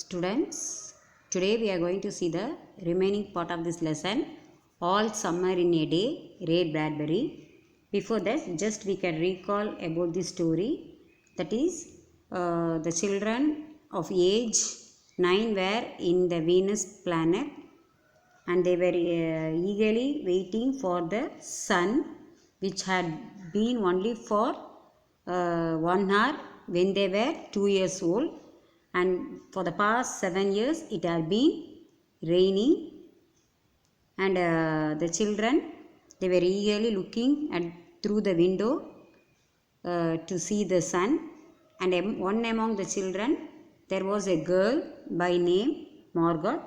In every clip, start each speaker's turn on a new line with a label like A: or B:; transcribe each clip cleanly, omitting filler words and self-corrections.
A: Students, today we are going to see the remaining part of this lesson, All Summer in a Day, Ray Bradbury. Before that, just we can recall about the story. That is, the children of age 9 were in the Venus planet and they were eagerly waiting for the sun, which had been only for 1 hour when they were 2 years old, and for the past 7 years it had been raining, and the children, they were eagerly looking at through the window to see the sun. And one among the children, there was a girl by name Margot,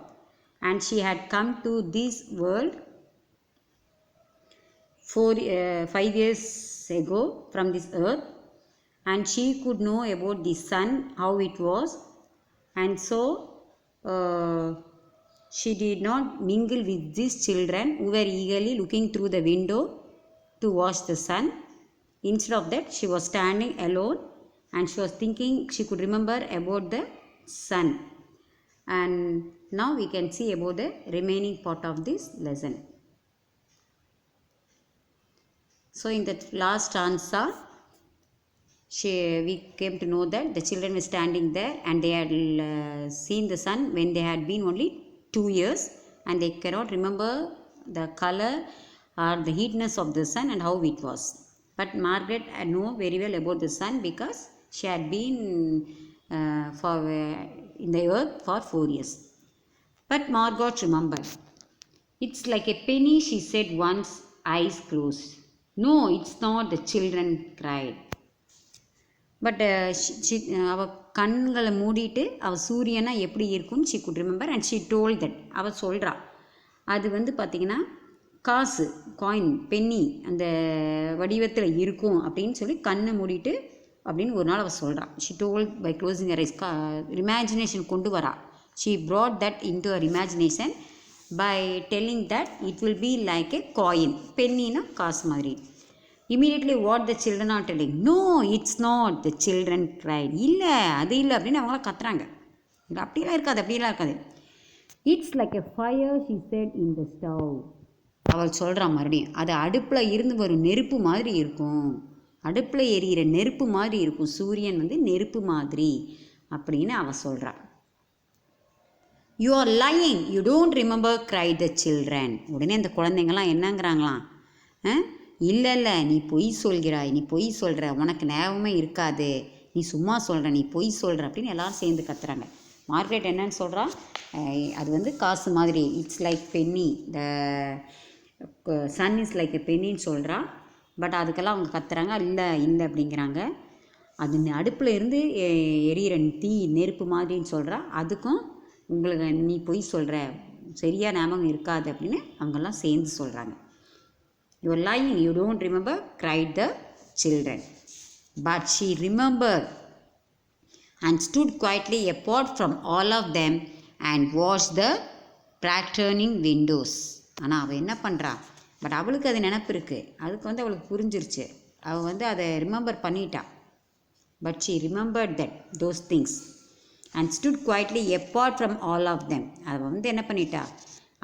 A: and she had come to this world 5 years ago from this earth, and she could know about the sun, how it was, and so she did not mingle with these children who were eagerly looking through the window to watch the sun. Instead of that, she was standing alone and she was thinking she could remember about the sun. And now we can see about the remaining part of this lesson. So in the last stanza, we came to know that the children were standing there and they had seen the sun when they had been only 2 years, and they cannot remember the color or the heatness of the sun and how it was. But Margaret had known very well about the sun because she had been in the earth for 4 years. But Margot remembered. "It's like a penny," she said once, eyes closed. "No, it's not," the children cried. But அவள் கண்களை மூடிட்டு அவள் சூரியனா எப்படி இருக்கும்னு she could remember, and she told that. அவள் சொல்கிறா அது பார்த்திங்கன்னா காசு, காயின், பென்னி அந்த வடிவத்தில் இருக்கும் அப்படின்னு சொல்லி கண்ணை மூடிட்டு அப்படின்னு ஒரு நாள் அவள் சொல்கிறா. She told by closing her eyes. Imagination கொண்டு வரா. She brought that in to her imagination by telling that it will be like a coin. பென்னினா காசு மாதிரி. Immediately what the children are telling, "No, it's not," the children cried. இல்லை அது இல்லை அப்படின்னு அவங்களாம் கத்துறாங்க. அப்படிலாம் இருக்காது. "It's like a fire," she said, "in the stove." அவள் சொல்கிறான் மறுபடியும், அது அடுப்பில் இருந்து வரும் நெருப்பு மாதிரி இருக்கும், அடுப்பில் எரியிற நெருப்பு மாதிரி இருக்கும், சூரியன் நெருப்பு மாதிரி அப்படின்னு அவள் சொல்கிறாள். "You are lying, you don't remember," cried the children. உடனே அந்த குழந்தைங்கள்லாம் என்னங்கிறாங்களாம், இல்லை நீ பொய் சொல்கிற, உனக்கு ஞாபகமே இருக்காது, நீ சும்மா சொல்கிற, நீ பொய் சொல்கிற அப்படின்னு எல்லாரும் சேர்ந்து கத்துறாங்க. மார்கரெட் என்னன்னு சொல்கிறா, அது காசு மாதிரி, it's like penny, the sun is like a பென்னின்னு சொல்கிறா. பட் அதுக்கெல்லாம் அவங்க கத்துறாங்க, இல்லை அப்படிங்கிறாங்க. அது அடுப்பில் இருந்து எரியிற தீ நெருப்பு மாதிரின்னு சொல்கிறா. அதுக்கும் உங்களுக்கு நீ பொய் சொல்கிற, சரியாக ஞாபகம் இருக்காது அப்படின்னு அவங்கெல்லாம் சேர்ந்து சொல்கிறாங்க. "You are lying, you don't remember," cried the children. But she remembered and stood quietly apart from all of them and watched the bright-turning windows. ஆனால் அவள் என்ன பண்ணுறா, பட் அவளுக்கு அது நினப்பு இருக்குது, அதுக்கு அவளுக்கு புரிஞ்சிருச்சு, அவள் அதை ரிமெம்பர் பண்ணிட்டா. But she remembered those things and stood quietly apart from all of them. அவள் என்ன பண்ணிட்டா,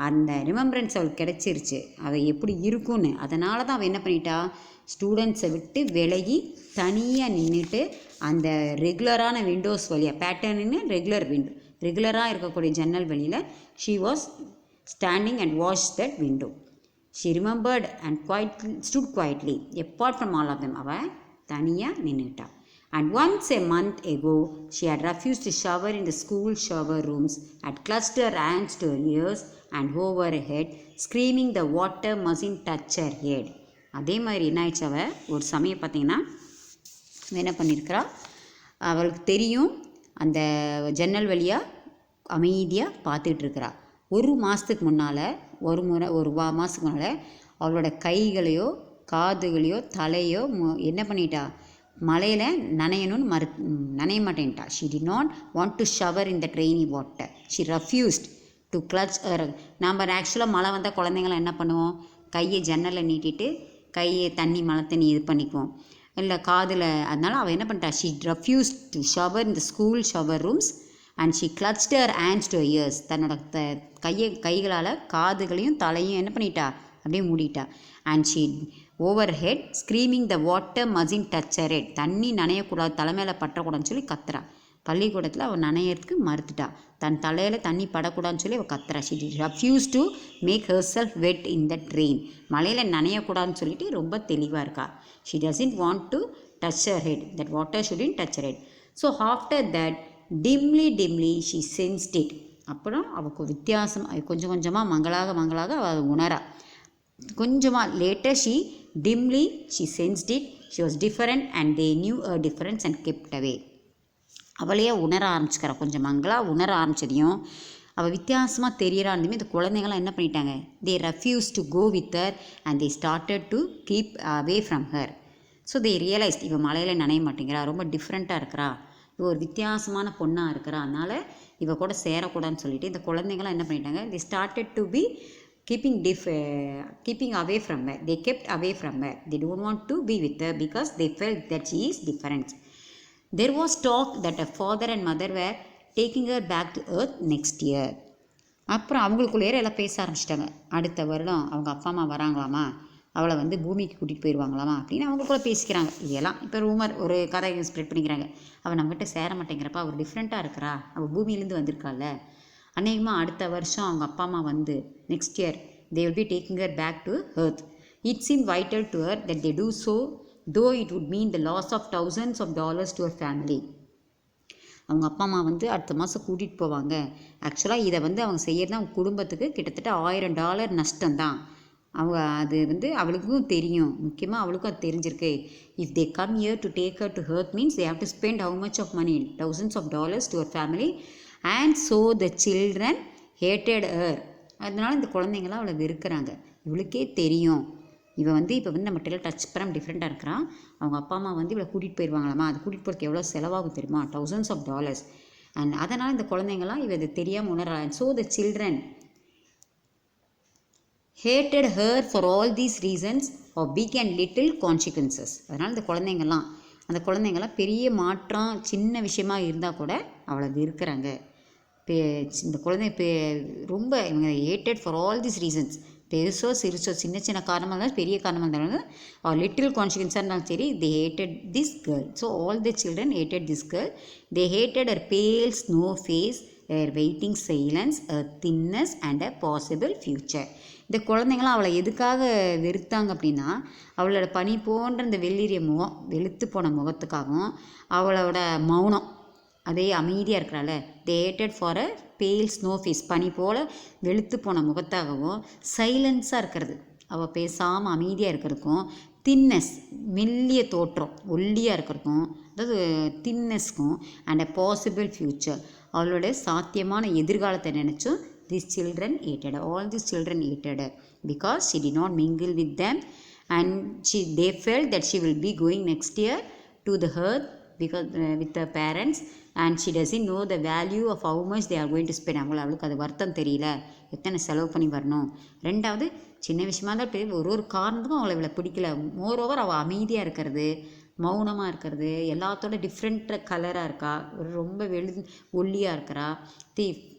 A: அந்த ரிமெம்பரன்ஸ் அவளுக்கு கிடச்சிருச்சு, அவள் எப்படி இருக்குன்னு. அதனால தான் அவள் என்ன பண்ணிட்டா, ஸ்டூடெண்ட்ஸை விட்டு விலகி தனியாக நின்றுட்டு அந்த ரெகுலரான விண்டோஸ் வழியாக, பேட்டர்னு ரெகுலராக இருக்கக்கூடிய ஜன்னல் வழியில் she was standing and watch that window. She remembered and stood quietly apart from all of them. அவள் தனியாக நின்றுட்டா. And once a month ago, she had refused to shower in the school shower rooms, had clutched her hands to her ears and over her head, screaming the water mustn't touch her head. அதே மாதிரி என்ன ஆயிடுச்சு, அவள் ஒரு சமயம் பார்த்திங்கன்னா என்ன பண்ணியிருக்கிறா, அவளுக்கு தெரியும் அந்த ஜன்னல் வழியாக அமைதியாக பார்த்துட்ருக்கிறா. ஒரு மாதத்துக்கு முன்னால் அவளோட கைகளையோ காதுகளையோ தலையோ என்ன பண்ணிட்டா, மழையில் நனைய மாட்டேன்ட்டா. She did not want to shower in the rainy water. She refused to clutch her. நம்ம ஆக்சுவலாக மழை வந்தால் குழந்தைங்களாம் என்ன பண்ணுவோம், கையை ஜன்னலில் நீட்டிட்டு கையை மழை தண்ணி இது பண்ணிக்குவோம், இல்லை காதில். அதனால் அவள் என்ன பண்ணிட்டா, she refused to shower in the school shower rooms and she clutched her hands to ears. தன்னோட கைகளால் காதுகளையும் தலையும் என்ன பண்ணிட்டா, அப்படியே மூடிட்டா. And she over head screaming the water mustn't touch her head. தண்ணி நனையக்கூடாது, தலைமையில பற்றக்கூடாதுன்னு சொல்லி கத்துறா. பள்ளிக்கூடத்தில் அவள் நனையறதுக்கு மறுத்துட்டா. தன் தலையில் தண்ணி படக்கூடாதுன்னு சொல்லி அவள் கத்துறா. She refuse to make her self wet in the train. மலையில் நனையக்கூடாதுன்னு சொல்லிட்டு ரொம்ப தெளிவாக இருக்கா. She doesn't want to touch her head, that water shouldn't touch her head. So after that dimly she sensed it. அப்புறம் அவளுக்கு வித்தியாசம் கொஞ்சம் கொஞ்சமாக மங்களாக அவள் உணரா. கொஞ்சமாக later dimly she sensed it. She was different and they knew her difference and kept away. அவளையே உணர ஆரம்பிச்சுக்கிறா. கொஞ்சம் மங்களாக உணர ஆரம்பிச்சதையும் அவள் வித்தியாசமாக தெரியறாலுமே இந்த குழந்தைங்களாம் என்ன பண்ணிட்டாங்க, they refused to go with her and they started to keep away from her. So they realized இவள் மலையில் நனைய மாட்டேங்கிறா, ரொம்ப டிஃப்ரெண்ட்டாக இருக்கிறா, இவ ஒரு வித்தியாசமான பொண்ணாக இருக்கிறா, அதனால் இவ கூட சேரக்கூடாதுன்னு சொல்லிட்டு இந்த குழந்தைங்களாம் என்ன பண்ணிட்டாங்க, they started to be keeping away from her. They kept away from her. They don't want to be with her because they felt that she is different. There was talk that her father and mother were taking her back to earth next year. அப்புறம் அவங்களுக்குள்ளே எல்லாம் பேச ஆரம்பிச்சிட்டாங்க. அடுத்த வருடம் அவங்க அப்பா அம்மா வராங்களாமா, அவளை பூமிக்கு கூட்டிகிட்டு போயிடுவாங்களாமா அப்படின்னு அவங்களுக்குள்ள பேசிக்கிறாங்க. இதெல்லாம் இப்போ ரூமர், ஒரு கதை ஸ்ப்ரெட் பண்ணிக்கிறாங்க. அவள் நம்மகிட்ட சேர மாட்டேங்கிறப்பா, அவர் டிஃப்ரெண்ட்டாக இருக்கிறா, அவள் பூமியிலேருந்து வந்திருக்காள், அநேகமாக அடுத்த வருஷம் அவங்க அப்பா அம்மா next year they will be taking her back to earth. It seemed vital to her that they do so, though it would mean the loss of thousands of dollars to her family. அவங்க அப்பா அம்மா அடுத்த மாதம் கூட்டிகிட்டு போவாங்க. ஆக்சுவலாக இதை அவங்க செய்யறது அவங்க குடும்பத்துக்கு கிட்டத்தட்ட $1000 நஷ்டம்தான். அவங்க அது அவளுக்கும் தெரியும், முக்கியமாக அவளுக்கும் அது தெரிஞ்சிருக்கு. If they come here to take her to earth means they have to spend how much of money, thousands of dollars to her family. And so the children hated her. அதனால இந்த குழந்தைங்களாம் அவளை வெறுக்கிறாங்க. இவளுக்கே தெரியும் இவன் இப்போ நம்மகிட்ட டச் பண்ண டிஃப்ரெண்ட்டாக இருக்கிறான், அவங்க அப்பா அம்மா இவளை கூட்டிகிட்டு போயிடுவாங்களாமா, அது கூட்டிகிட்டு போகிறதுக்கு எவ்வளோ செலவாகும் தெரியுமா, thousands of dollars. அண்ட் அதனால் இந்த குழந்தைங்களாம் இது தெரியாமல் உணர்றாங்க. So the children hated her for all these reasons of big and little consequences. அதனால் இந்த குழந்தைங்கள்லாம் பெரிய மாற்றம் சின்ன விஷயமா இருந்தால் கூட அவளை வெறுக்கிறாங்க. இந்த குழந்தை ரொம்ப இவங்க hated for all these reasons. பெருசோ சிறுசோ சின்ன காரணமாக இருந்தாலும் பெரிய காரணமாக இருந்தாலும் லிட்டில் கான்சிக்வன்ஸாக இருந்தாலும் சரி, they hated this girl. So all the children hated this girl. They hated her pale snow face, her waiting silence, her thinness and a possible future. இந்த குழந்தைங்களாம் அவளை எதுக்காக வெறுத்தாங்க அப்படின்னா, அவளோட பனி போன்ற இந்த வெள்ளிரிய முகம், வெளுத்து போன முகத்துக்காகவும் அவளோட மௌனம், அதே அமைதியாக இருக்கிறாள். தே ஹேட்டட் ஃபார் அ பேல் ஸ்னோ ஃபேஸ், பனி போல் வெளுத்து போன முகத்தாகவும், சைலன்ஸாக இருக்கிறது, அவள் பேசாமல் அமைதியாக இருக்கிறதுக்கும், தின்னஸ் மெல்லிய தோற்றம் ஒல்லியாக இருக்கிறதுக்கும், அதாவது தின்னஸ்க்கும், அண்ட் அ பாசிபிள் ஃப்யூச்சர் அவளோட சாத்தியமான எதிர்காலத்தை நினச்சும் these children hated her. All these children hated her because she did not mingle with them, and they felt that she will be going next year to the earth because with her parents, and she doesn't know the value of how much they are going to spend. அவளுக்கு அது வருத்தம் தெரியல, எத்தனை செலவு பண்ணி வரணும். ரெண்டாவது, சின்ன விஷயமா தான் ஒரு காரணத்துக்கும் அவளை இவளை பிடிக்கல. மோரோவர் அவள் அமைதியாக இருக்கிறது, மௌனமாக இருக்கிறது, எல்லாத்தோட டிஃப்ரெண்ட் கலராக இருக்கா, ரொம்ப ஒல்லியாக இருக்கிறா,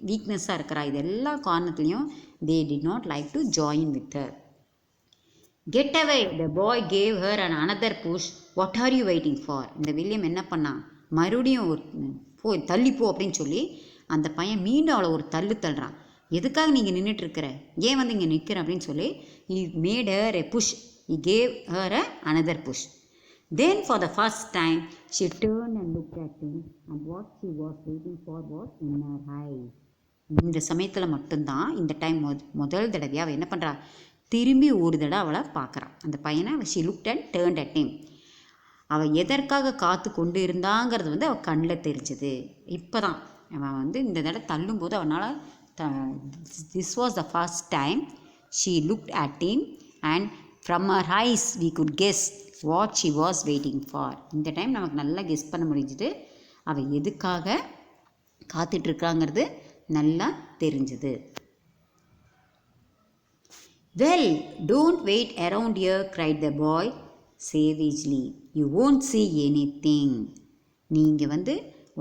A: வீக்னஸாக இருக்கிறா, இது எல்லா காரணத்துலேயும் they did not like to join with her. Get away, the boy gave her another push. What are you waiting for? இந்த வில்லியம் என்ன பண்ணான், மறுபடியும் போய் தள்ளிப்போ அப்படின்னு சொல்லி அந்த பையன் மீண்டும் அவளை ஒரு தள்ளுறான். எதுக்காக நீங்கள் நின்றுட்டுருக்கிற, ஏன் இங்கே நிற்கிற அப்படின்னு சொல்லி he made her a push. He gave her another push. Then for the first time she turned and looked at him, and what she was waiting for was in her eyes. இந்த சமயத்தில் மட்டும்தான், இந்த time முதல் தடவையாக அவள் என்ன பண்ணுறா, திரும்பி ஒரு தடவை அவளை பார்க்குறான், அந்த பையனை. she looked and turned at him. அவள் எதற்காக காத்து கொண்டு இருந்தாங்கிறது அவள் கண்ணில் தெரிஞ்சது. இப்போ தான் அவன் இந்த தடவை தள்ளும்போது அவனால் this was the first time she looked at him, and from her eyes we could guess what she was waiting for. இந்த டைம் நமக்கு நல்லா கெஸ் பண்ண முடிஞ்சுது, அவள் எதுக்காக காத்துட்ருக்காங்கிறது நல்லா தெரிஞ்சுது. Well, don't wait around here, cried the boy savagely. You won't see anything. நீங்கள்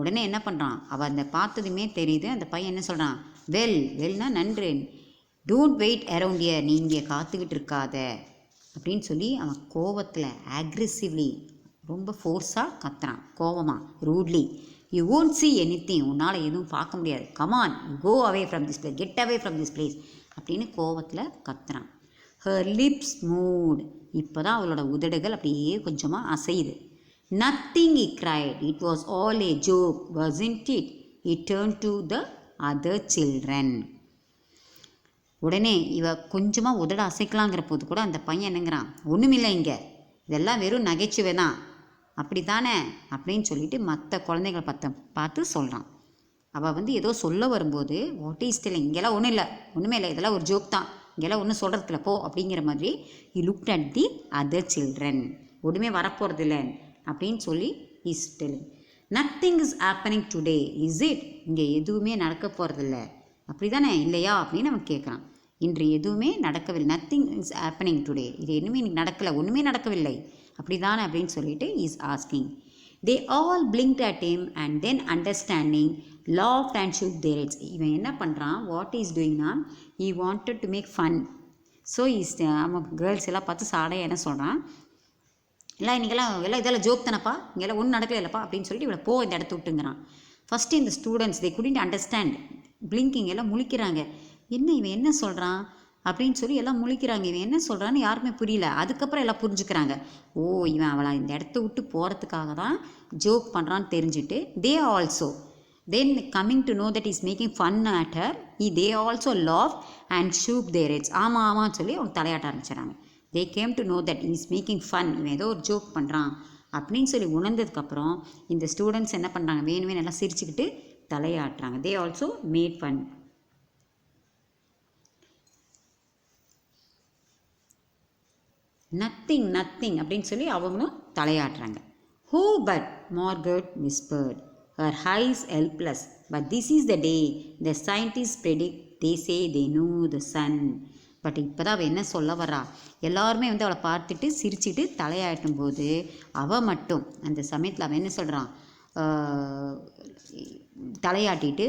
A: உடனே என்ன பண்ணுறான், அவள் அந்த பார்த்ததுமே தெரியுது. அந்த பையன் என்ன சொல்கிறான், வெல்னா நன்று, டோன்ட் வெயிட் அரவுண்ட் இயர், நீ இங்கே காத்துக்கிட்டு இருக்காத அப்படின்னு சொல்லி அவன் கோவத்தில் அக்ரெசிவ்லி ரொம்ப ஃபோர்ஸாக கத்துறான், கோவமாக, rudely. You won't see anything, உன்னால் எதுவும் பார்க்க முடியாது, come on go away from this place, get away from this place அப்படின்னு கோவத்தில் கத்துறான். ஹர் லிப்ஸ் மூட், இப்போ தான் அவளோட உதடுகள் அப்படியே கொஞ்சமாக அசையுது. Nothing, he cried, it was all a joke, wasn't it? He turned to the other children. உடனே இவ கொஞ்சமாக உதட அசைக்கலாங்கிற போது கூட அந்த பையன் என்னங்கிறான், ஒன்றுமில்லை இங்கே, இதெல்லாம் வெறும் நகைச்சுவை தான், அப்படி தானே அப்படின்னு சொல்லிட்டு மற்ற குழந்தைகளை பார்த்து சொல்கிறான். அவள் ஏதோ சொல்ல வரும்போது வாட் இஸ் டெல்லிங், இங்கெல்லாம் ஒன்றும் இல்லை, ஒன்றுமே இல்லை, இதெல்லாம் ஒரு ஜோக் தான், இங்கெல்லாம் ஒன்றும் சொல்கிறதுல போ அப்படிங்கிற மாதிரி you looked at the other children, ஒன்றுமே வரப்போகிறது இல்லை அப்படின்னு சொல்லி is telling. Nothing is happening today is it, இங்கே எதுவுமே நடக்க போகிறதில்ல அப்படி தானே இல்லையா அப்படின்னு அவன் கேட்குறான். இன்று எதுவுமே நடக்கவில்லை, நத்திங் இஸ் ஹேப்பனிங் டுடே, இது இன்னுமே இன்னைக்கு நடக்கலை, ஒன்றுமே நடக்கவில்லை அப்படி தானே அப்படின்னு சொல்லிட்டு is asking. They all blinked at him and then understanding laughed and shook their heads. இவன் என்ன பண்ணுறான், வாட் இஸ் டூயிங்னா he wanted to make fun. So அவன் கேர்ள்ஸ் எல்லாம் பார்த்து சாடையாக என்ன சொல்கிறான், இல்லை இன்றைக்கெல்லாம் எல்லாம் இதெல்லாம் ஜோக் தானப்பா, இங்கெல்லாம் ஒன்றும் நடக்கல இல்லைப்பா அப்படின்னு சொல்லிட்டு இவளை போ இந்த இடத்த விட்டுங்கிறான். ஃபஸ்ட்டு இந்த ஸ்டூடெண்ட்ஸ் தே குடிண்ட் அண்டர்ஸ்டாண்ட், பிளிங்கிங் எல்லாம் முழிக்கிறாங்க, என்ன இவன் என்ன சொல்கிறான் அப்படின்னு சொல்லி எல்லாம் முழிக்கிறாங்க, இவன் என்ன சொல்கிறான்னு யாருமே புரியல. அதுக்கப்புறம் எல்லாம் புரிஞ்சுக்கிறாங்க, ஓ இவன் அவளை இந்த இடத்த விட்டு போகிறதுக்காக தான் ஜோக் பண்ணுறான்னு தெரிஞ்சுட்டு they also then coming to know that he is making fun at her, they also laughed and shook their heads. ஆமாம் சொல்லி அவங்க தலையாட்ட ஆரம்பிச்சிடறாங்க. they came to know that he is making fun, இவன் ஏதோ ஒரு ஜோக் பண்ணுறான் அப்படின்னு சொல்லி உணர்ந்ததுக்கப்புறம் இந்த ஸ்டூடெண்ட்ஸ் என்ன பண்ணுறாங்க, வேணுமே நல்லா சிரிச்சுக்கிட்டு தலையாட்டுறாங்க. they also made fun. Nothing அப்படின்னு சொல்லி அவங்களும் தலையாட்டுறாங்க. who but Margaret whispered, her eyes helpless, but this is the day the scientists predict, they say they know the sun. But இப்போ தான் அவள் என்ன சொல்ல வரா, எல்லாருமே அவளை பார்த்துட்டு சிரிச்சுட்டு தலையாட்டும் போது அவள் மட்டும் அந்த சமயத்தில் அவன் என்ன சொல்கிறான், தலையாட்டிட்டு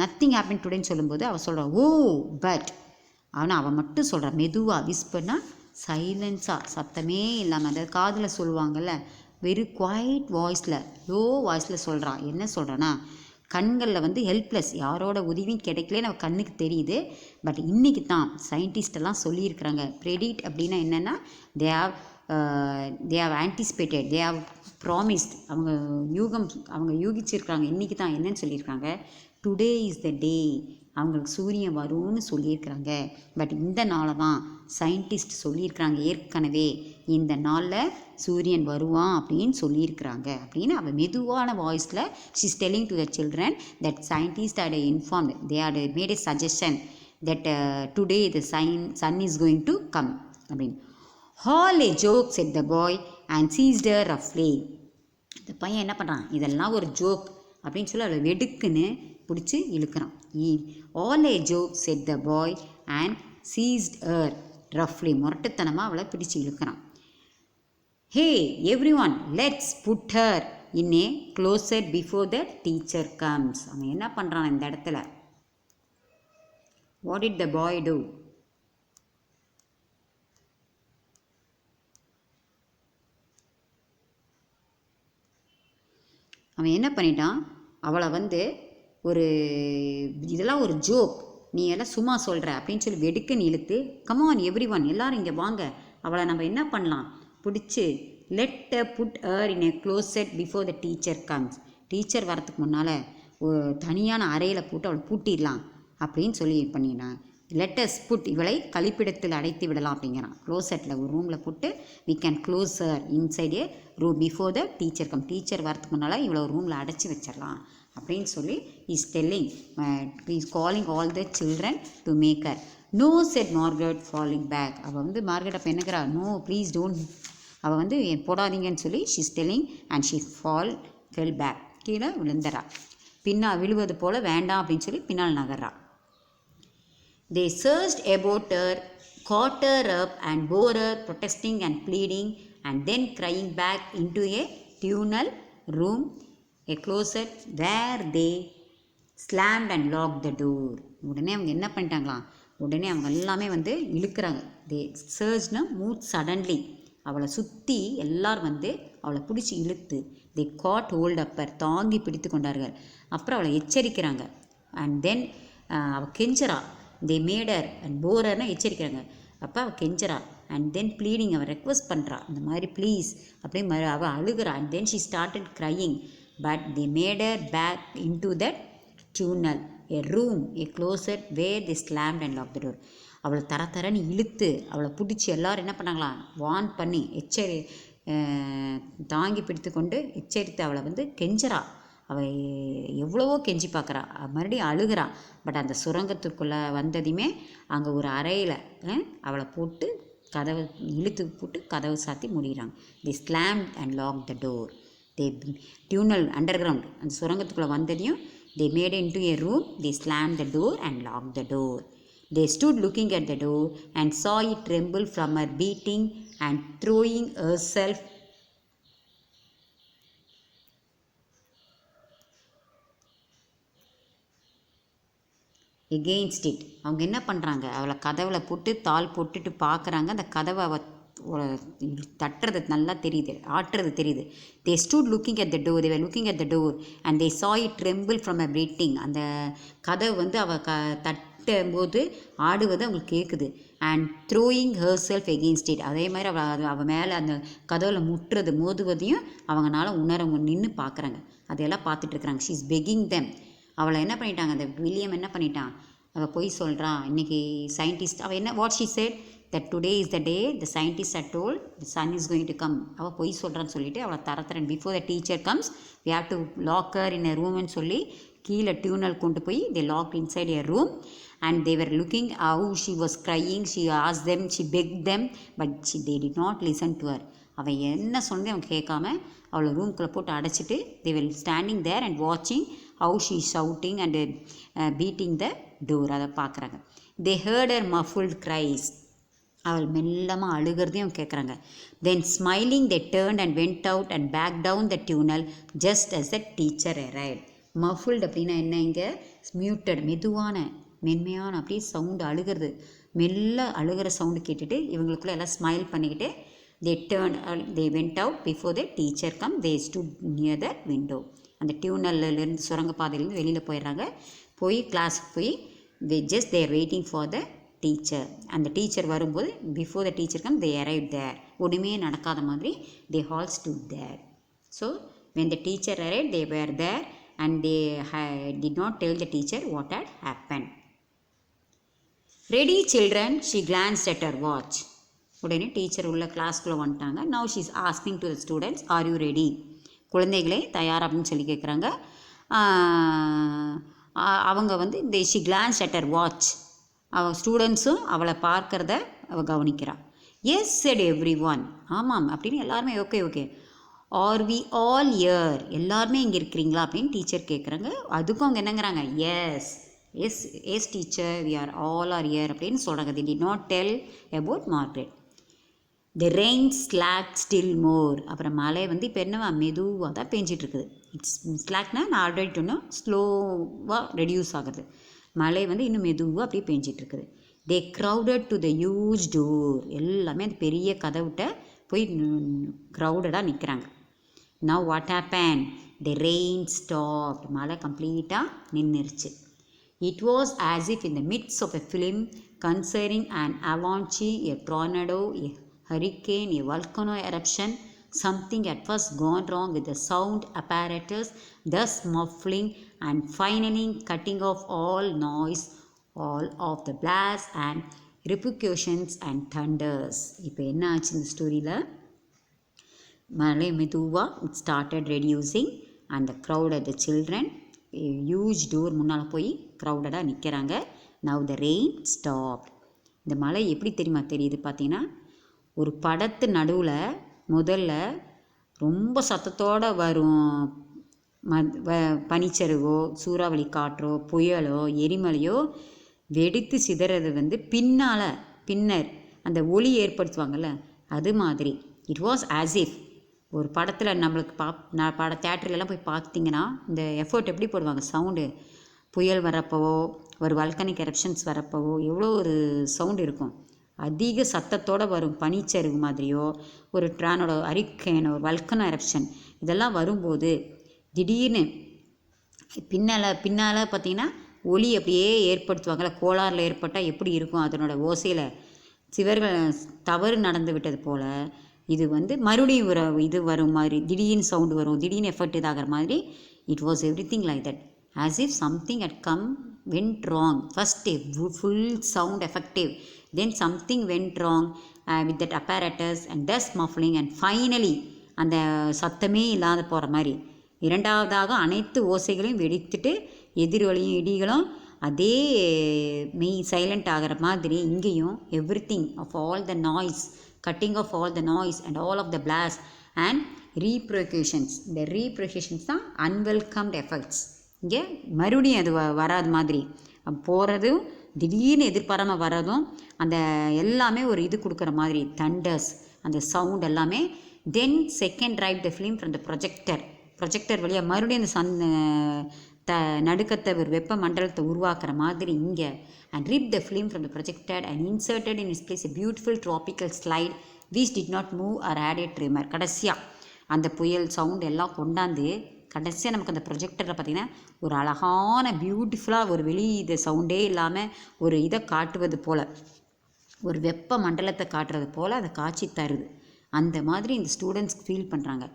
A: நத்திங் ஹேப்பன் டுடேன்னு சொல்லும்போது அவள் சொல்கிறான் ஓ பட், ஆனால் அவள் மட்டும் சொல்கிறான் மெதுவாக, விஸ்பர்னா சைலன்ஸாக, சத்தமே இல்லாமல், அந்த காதில் சொல்லுவாங்கள்ல, வெரி குவைட் வாய்ஸில், லோ வாய்ஸில் சொல்கிறான். என்ன சொல்கிறான்னா, கண்களில் ஹெல்ப்லெஸ், யாரோட உதவியும் கிடைக்கலன்னு அவள் கண்ணுக்கு தெரியுது. பட் இன்றைக்கி தான் சயின்டிஸ்டெல்லாம் சொல்லியிருக்கிறாங்க, ப்ரெடிக்ட் அப்படின்னா என்னென்னா they have anticipated, they have promised, அவங்க யூகிச்சிருக்கிறாங்க, இன்றைக்கி தான் என்னன்னு சொல்லியிருக்காங்க, டுடே இஸ் த டே, அவங்களுக்கு சூரியன் வரும்னு சொல்லியிருக்கிறாங்க. பட் இந்த நாளை தான் சயின்டிஸ்ட் சொல்லியிருக்கிறாங்க, ஏற்கனவே இந்த நாளில் சூரியன் வருவான் அப்படின்னு சொல்லியிருக்கிறாங்க அப்படின்னு அவள் மெதுவான வாய்ஸில் she is telling to the children that scientist had informed, they had made a suggestion that today the sun is going to come அப்படின்னு. All a joke said the boy and seized her ரஃப்லி. இந்த பையன் என்ன பண்ணுறான், இதெல்லாம் ஒரு joke அப்படின்னு சொல்லி அவளை வெடுக்குன்னு பிடிச்சி இழுக்கிறான். All a joke said the boy and seized her ரஃப்லி, முரட்டுத்தனமாக அவளை பிடிச்சி இழுக்கிறான். Hey every one let's put her in a closet before the teacher comes. அவன் என்ன பண்ணுறான் இந்த இடத்துல, what did the boy do, அவன் என்ன பண்ணிட்டான், அவளை ஒரு இதெல்லாம் ஒரு ஜோக், நீ எல்லாம் சும்மா சொல்கிற அப்படின்னு சொல்லி வெடுக்குன்னு இழுத்து, கமான் எவ்ரி ஒன் எல்லாரும் இங்கே வாங்க, அவளை நம்ம என்ன பண்ணலாம், பிடிச்சி let put her in a closet before the teacher comes, teacher வரத்துக்கு முன்னால் ஒரு தனியான அறையில் போட்டு அவளை பூட்டிடலாம் அப்படின்னு சொல்லி பண்ணினான். லெட்டஸ் புட், இவளை கழிப்பிடத்தில் அடைத்து விடலாம் அப்படிங்கிறான். க்ளோசட்டில் ஒரு ரூமில் போட்டு we can close her inside a room before the teacher come, teacher வரத்துக்கு முன்னால் இவளை ஒரு ரூமில் அடைச்சி வச்சிடலாம் அப்படின்னு சொல்லி is telling, is calling all the children to make her. No said Margaret falling back. அவள் மார்கரெட் அப்போ என்னங்கிறா, நோ ப்ளீஸ் டோன்ட், அவள் போடாதீங்கன்னு சொல்லி she's telling and she fell back, கீழே விழுந்துறா, விழுவது போல் வேண்டாம் அப்படின்னு சொல்லி பின்னால் நகர்றா. They searched about her, caught her up and bore her, protesting and pleading, and then crying back into a tunnel room a closet where they slammed and locked the door. உடனே அவங்க என்ன பண்ணிட்டாங்களாம், உடனே அவங்க எல்லாமே வந்து இழுக்கிறாங்க. தே சர்ச்னா மூவ் சடன்லி, அவளை சுற்றி எல்லாரும் வந்து அவளை பிடிச்சி இழுத்து தே காட் ஹோல்ட் அப்பர், தாங்கி பிடித்து கொண்டார்கள். அப்புறம் அவளை எச்சரிக்கிறாங்க. அண்ட் தென் அவள் கெஞ்சரா, தே மேடர் அண்ட் போரர்னா எச்சரிக்கிறாங்க. அப்போ அவள் கெஞ்சரா அண்ட் தென் ப்ளீடிங், அவள் ரெக்வஸ்ட் பண்ணுறா, இந்த மாதிரி ப்ளீஸ் அப்படியே அவள் அழுகிறா. And then she started crying but they made her back in to that tunnel, a room, a closet where they slammed and locked the door. அவளை தரன்னு இழுத்து அவளை பிடிச்சி எல்லோரும் என்ன பண்ணாங்களாம், வார்ன் பண்ணி தாங்கி பிடித்து கொண்டு எச்சரித்து அவளை வந்து கெஞ்சரா. அவள் எவ்வளவோ கெஞ்சி பார்க்குறா, மறுபடியும் அழுகிறா. பட் அந்த சுரங்கத்துக்குள்ளே வந்ததுமே அங்கே ஒரு அறையில் அவளை போட்டு கதவை இழுத்து போட்டு கதவை சாத்தி முடிகிறாங்க. They slammed and lock the door. They tunnel under ground, அந்த சுரங்கத்துக்குள்ளே வந்ததையும் they made into a room, they slammed the door and locked the door. They stood looking at the door and saw it tremble from her beating and throwing herself against it. அவங்க என்ன பண்ணுறாங்க, அவளை கதவில் போட்டு தாள் போட்டுட்டு பார்க்குறாங்க. அந்த கதவை தட்டுறது நல்லா தெரியுது, ஆட்டுறது தெரியுது. They stood looking at the door, they were looking at the door and they saw it tremble from a beating. அந்த கதவு வந்து அவள் தட்டும்போது ஆடுவது அவங்களுக்கு கேட்குது. And throwing her self against it, அதே மாதிரி அவள் மேலே அந்த கதவில் முட்டுறது மோதுவதையும் அவங்களால நின்று பார்க்குறாங்க. அதையெல்லாம் பார்த்துட்ருக்குறாங்க. She is begging them. அவளை என்ன பண்ணிட்டாங்க, அந்த வில்லியம் என்ன பண்ணிட்டான், அவள் போய் சொல்கிறான். இன்றைக்கி சயின்டிஸ்ட் அவள் என்ன what she said that today is the day the scientists are told the sun is going to come. அவள் பொய் சொல்கிறான்னு சொல்லிவிட்டு அவளை தரத்தரன் before the teacher comes we have to lock her in a room ன்னு சொல்லி கீழே டியூனல் கொண்டு போய் they locked inside a room and they were looking how she was crying. She asked them, she begged them but they did not listen to her. அவன் என்ன சொன்னதே அவன் கேட்காம அவளை ரூம்குள்ளே போட்டு அடைச்சிட்டு they were standing there and watching how she is shouting and beating the door. அதை பார்க்குறாங்க. they heard her muffled cries, அவள் மெல்லமாக அழுகிறதையும் கேட்குறாங்க. Then smiling they turned and went out and back down the tunnel just as the teacher arrived. Muffled அப்படின்னா என்ன, இங்கே muted, மென்மையான அப்படியே சவுண்டு, அழுகிறது மெல்ல அழுகிற சவுண்டு கேட்டுட்டு இவங்களுக்குள்ள எல்லாம் ஸ்மைல் பண்ணிக்கிட்டு they turn they went out before the teacher come. They stood near the window. அந்த டியூனல்லேருந்து சுரங்கப்பாதையிலேருந்து வெளியில் போயிடுறாங்க. போய் கிளாஸுக்கு போய் just there waiting for the teacher. அந்த டீச்சர் வரும்போது before the teacher come they arrive there. ஒன்றுமே நடக்காத மாதிரி they all stood there. So when the teacher arrive they were there and they did not tell the teacher what had happen. Ready children, she glanced at her watch. உடனே teacher உள்ள கிளாஸ்க்குள்ளே வந்துட்டாங்க. Now she is asking to the students are you ready, குழந்தைகளே தயார் அப்படின்னு சொல்லி கேட்குறாங்க. அவங்க வந்து இந்த she glanced at her watch, அவள் ஸ்டூடெண்ட்ஸும் அவளை பார்க்குறத அவள் கவனிக்கிறாள். எஸ் செட் எவ்ரி ஒன், ஆமாம் அப்படின்னு எல்லாருமே okay okay. Are we all here, எல்லாருமே இங்கே இருக்கிறீங்களா அப்படின்னு டீச்சர் கேட்குறாங்க. அதுக்கும் அவங்க என்னங்கிறாங்க, yes yes yes teacher we are all are here அப்படின்னு சொல்கிறாங்க. They did not tell about Margaret. The rain slack still more. அப்புறம் மழை வந்து இப்போ என்னவா மெதுவாக தான் பெஞ்சிட்ருக்குது. இட்ஸ் ஸ்லாக்னா நான் ஆல்ரெடி சொன்னோம் ஸ்லோவாக ரெடியூஸ் ஆகுது. மழை வந்து இன்னும் மெதுவாக அப்படியே பெஞ்சிட்ருக்குது. They crowded to the huge door. எல்லாமே அந்த பெரிய கதவுகிட்ட போய் க்ரௌடடாக நிற்கிறாங்க. Now what happen, the rain stopped. மழை கம்ப்ளீட்டாக நின்றுருச்சு. It was as if in the midst of a film concerning and avalanche, a tornado, a hurricane, a volcano eruption, something had first gone wrong with the sound apparatus, thus muffling and finally cutting off all noise, all of the blasts and repercussions and thunders. இப்போ என்ன ஆச்சு இந்த ஸ்டோரியில், மழை மெதுவாக it started reducing and the crowd at the children, huge door முன்னால் போய் க்ரௌடடாக நிற்கிறாங்க. Now the rain stopped. இந்த மழை எப்படி தெரியுமா தெரியுது பார்த்தீங்கன்னா, ஒரு படத்து நடுவில் முதல்ல ரொம்ப சத்தத்தோடு வரும் பனிச்சருகோ, சூறாவளி காற்றோ, புயலோ, எரிமலையோ வெடித்து சிதறது வந்து பின்னர் அந்த ஒளி ஏற்படுத்துவாங்கள்ல, அது மாதிரி. இட் வாஸ் ஆஸ் இஃப் ஒரு படத்தில் நம்மளுக்கு தேட்டர்லலாம் போய் பார்த்தீங்கன்னா இந்த எஃபர்ட் எப்படி போடுவாங்க, சவுண்டு புயல் வரப்போவோ ஒரு வல்கனிக் எரப்ஷன்ஸ் வரப்போவோ எவ்வளோ ஒரு சவுண்டு இருக்கும். அதிக சத்தத்தோடு வரும் பனிச்சரிவு மாதிரியோ ஒரு ட்ரானோட அரிக்கேன் ஒரு வல்கனோ எரப்ஷன் இதெல்லாம் வரும்போது திடீர்னு பின்னால் பார்த்திங்கன்னா ஒலி அப்படியே ஏற்படுத்துவாங்கள்ல, கோளாறில் ஏற்பட்டால் எப்படி இருக்கும் அதனோட ஓசையில் சிவர்கள் தவறு நடந்து விட்டது போல் இது மறுபடியும் ஒரு இது வரும் மாதிரி திடீர்னு சவுண்டு வரும், திடீர்னு எஃபெக்ட் இதாகிற மாதிரி. It was every thing like that, as if something had went wrong. First a full sound effective, then something went wrong with that apparatus and thus muffling, and finally அந்த சத்தமே இல்லாத போகிற மாதிரி. இரண்டாவதாக அனைத்து ஓசைகளையும் வெடித்துட்டு எதிரொலியும் இடிகளும் அதே சைலண்ட் ஆகிற மாதிரி இங்கேயும் everything off all the noise, cutting off all the noise and all of the blast and repercussions. இந்த ரீப்ரொகேஷன்ஸ் தான் அன்வெல்கம்ட் எஃபெக்ட்ஸ். இங்கே மறுபடியும் அது வராது மாதிரி போகிறதும் திடீர்னு எதிர்பாராமல் வர்றதும் அந்த எல்லாமே ஒரு இது கொடுக்குற மாதிரி தண்டர்ஸ் அந்த சவுண்ட் எல்லாமே. Then second right the film from the projector வழியாக மறுபடியும் அந்த நடுக்கத்தை ஒரு வெப்ப மண்டலத்தை உருவாக்குற மாதிரி இங்கே. And rip the film from the projected and inserted in is place a beautiful tropical slide which did not move or add a tremor. கடைசியாக அந்த புயல் சவுண்ட் எல்லாம் கொண்டாந்து கடைசியாக நமக்கு அந்த ப்ரொஜெக்டரில் பார்த்திங்கன்னா ஒரு அழகான பியூட்டிஃபுல்லாக ஒரு இது சவுண்டே இல்லாமல் ஒரு இதை காட்டுவது போல், ஒரு வெப்ப மண்டலத்தை காட்டுறது போல் அதை காட்சி தருது. அந்த மாதிரி இந்த ஸ்டூடெண்ட்ஸ் ஃபீல் பண்ணுறாங்க.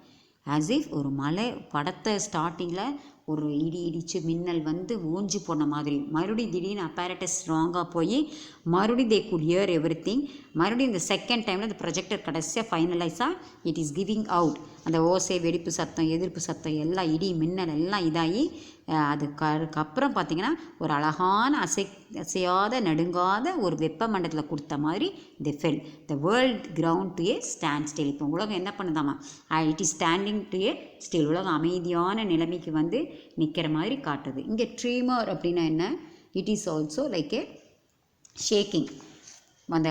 A: ஆஸ் இஃப் ஒரு மலை படத்தை ஸ்டார்டிங்கில் ஒரு இடிச்சு மின்னல் ஓஞ்சி போன மாதிரி மறுபடியும் திடீர்னு அப்பேரட்டஸ் ஸ்ட்ராங்காக போய் மறுபடியும் தே குட் ஹியர் எவ்ரி திங். மறுபடியும் இந்த செகண்ட் டைமில் இந்த ப்ரொஜெக்டர் கடைசியாக ஃபைனலைஸாக இட் இஸ் கிவிங் அவுட். அந்த ஓசை வெடிப்பு சத்தம் எதிர்ப்பு சத்தம் எல்லாம் இடி மின்னல் எல்லாம் இதாகி அதுக்கப்புறம் பார்த்திங்கன்னா ஒரு அழகான அசையாத நடுங்காத ஒரு வெப்ப மண்டலத்தில் கொடுத்த மாதிரி they fell the world ground to a standstill. இப்போ உலகம் என்ன பண்ணுதாமா, it is standing to a still. உலகம் அமைதியான நிலைமைக்கு நிற்கிற மாதிரி காட்டுது. இங்கே ட்ரீமர் அப்படின்னா என்ன, it is also like A shaking. அந்த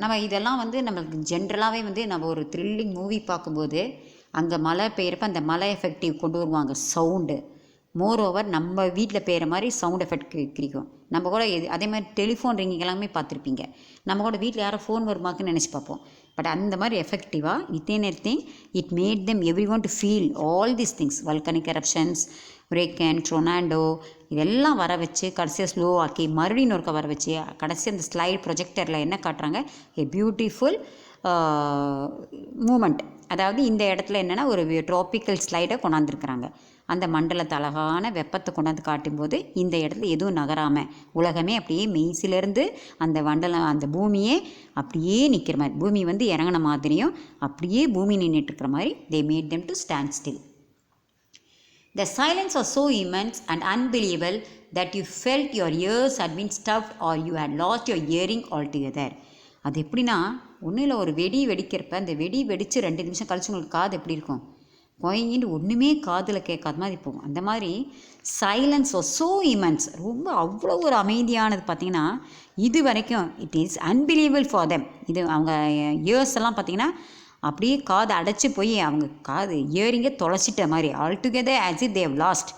A: நம்ம இதெல்லாம் நம்மளுக்கு ஜென்ரலாகவே நம்ம ஒரு த்ரில்லிங் மூவி பார்க்கும்போது அங்கே மழை பெய்கிறப்ப அந்த மழை எஃபெக்டிவ் கொண்டு வருவாங்க சவுண்டு. மோரோவர் நம்ம வீட்டில் பெய்கிற மாதிரி சவுண்ட் எஃபெக்ட் கிடைக்கும். நம்ம கூட அதே மாதிரி டெலிஃபோன் ரிங்கிங் எல்லாமே பார்த்துருப்பீங்க. நம்ம கூட வீட்டில் யாரோ ஃபோன் வருமாக்குன்னு நினச்சி பார்ப்போம். பட் அந்த மாதிரி எஃபெக்டிவாக within a thing it made them every one to feel all these things. Volcanic eruptions, hurricane, tornado இதெல்லாம் வர வச்சு கடைசியாக ஸ்லோ ஆக்கி மறுபடியும் ஒருக்க வர வச்சு கடைசி அந்த ஸ்லைட் ப்ரொஜெக்டரில் என்ன காட்டுறாங்க, ஏ பியூட்டிஃபுல் மூமெண்ட். அதாவது இந்த இடத்துல என்னென்னா ஒரு ட்ராபிக்கல் ஸ்லைடை கொண்டாந்துருக்குறாங்க. அந்த மண்டலத்தை அழகான வெப்பத்தை கொண்டாந்து காட்டும்போது இந்த இடத்துல எதுவும் நகராமல் உலகமே அப்படியே மெய்சிலேருந்து அந்த மண்டலம் அந்த பூமியே அப்படியே நிற்கிற மாதிரி, பூமி இறங்கின மாதிரியும் அப்படியே பூமி நின்றுட்டுருக்கிற மாதிரி they made them to stand still. The silence was so immense and unbelievable that you felt your ears had been stuffed or you had lost your hearing altogether. அது எப்படின்னா ஒன்றும் இல்லை, ஒரு வெடி வெடிக்கிறப்ப அந்த வெடி வெடித்து 2 நிமிஷம் கழிச்சு உங்களுக்கு காது எப்படி இருக்கும், கோயின்னு ஒன்றுமே காதில் கேட்காத மாதிரி போகும். அந்த மாதிரி சைலன்ஸ் வாஸ் ஸோ இமென்ஸ், ரொம்ப அவ்வளோ ஒரு அமைதியானது. பார்த்திங்கன்னா இது வரைக்கும் it is unbelievable for them. இது அவங்க இயர்ஸ் எல்லாம் பார்த்திங்கன்னா அப்படியே காது அடைச்சி போய் அவங்க காது இயரிங்கே தொலைச்சிட்ட மாதிரி altogether as it they've lost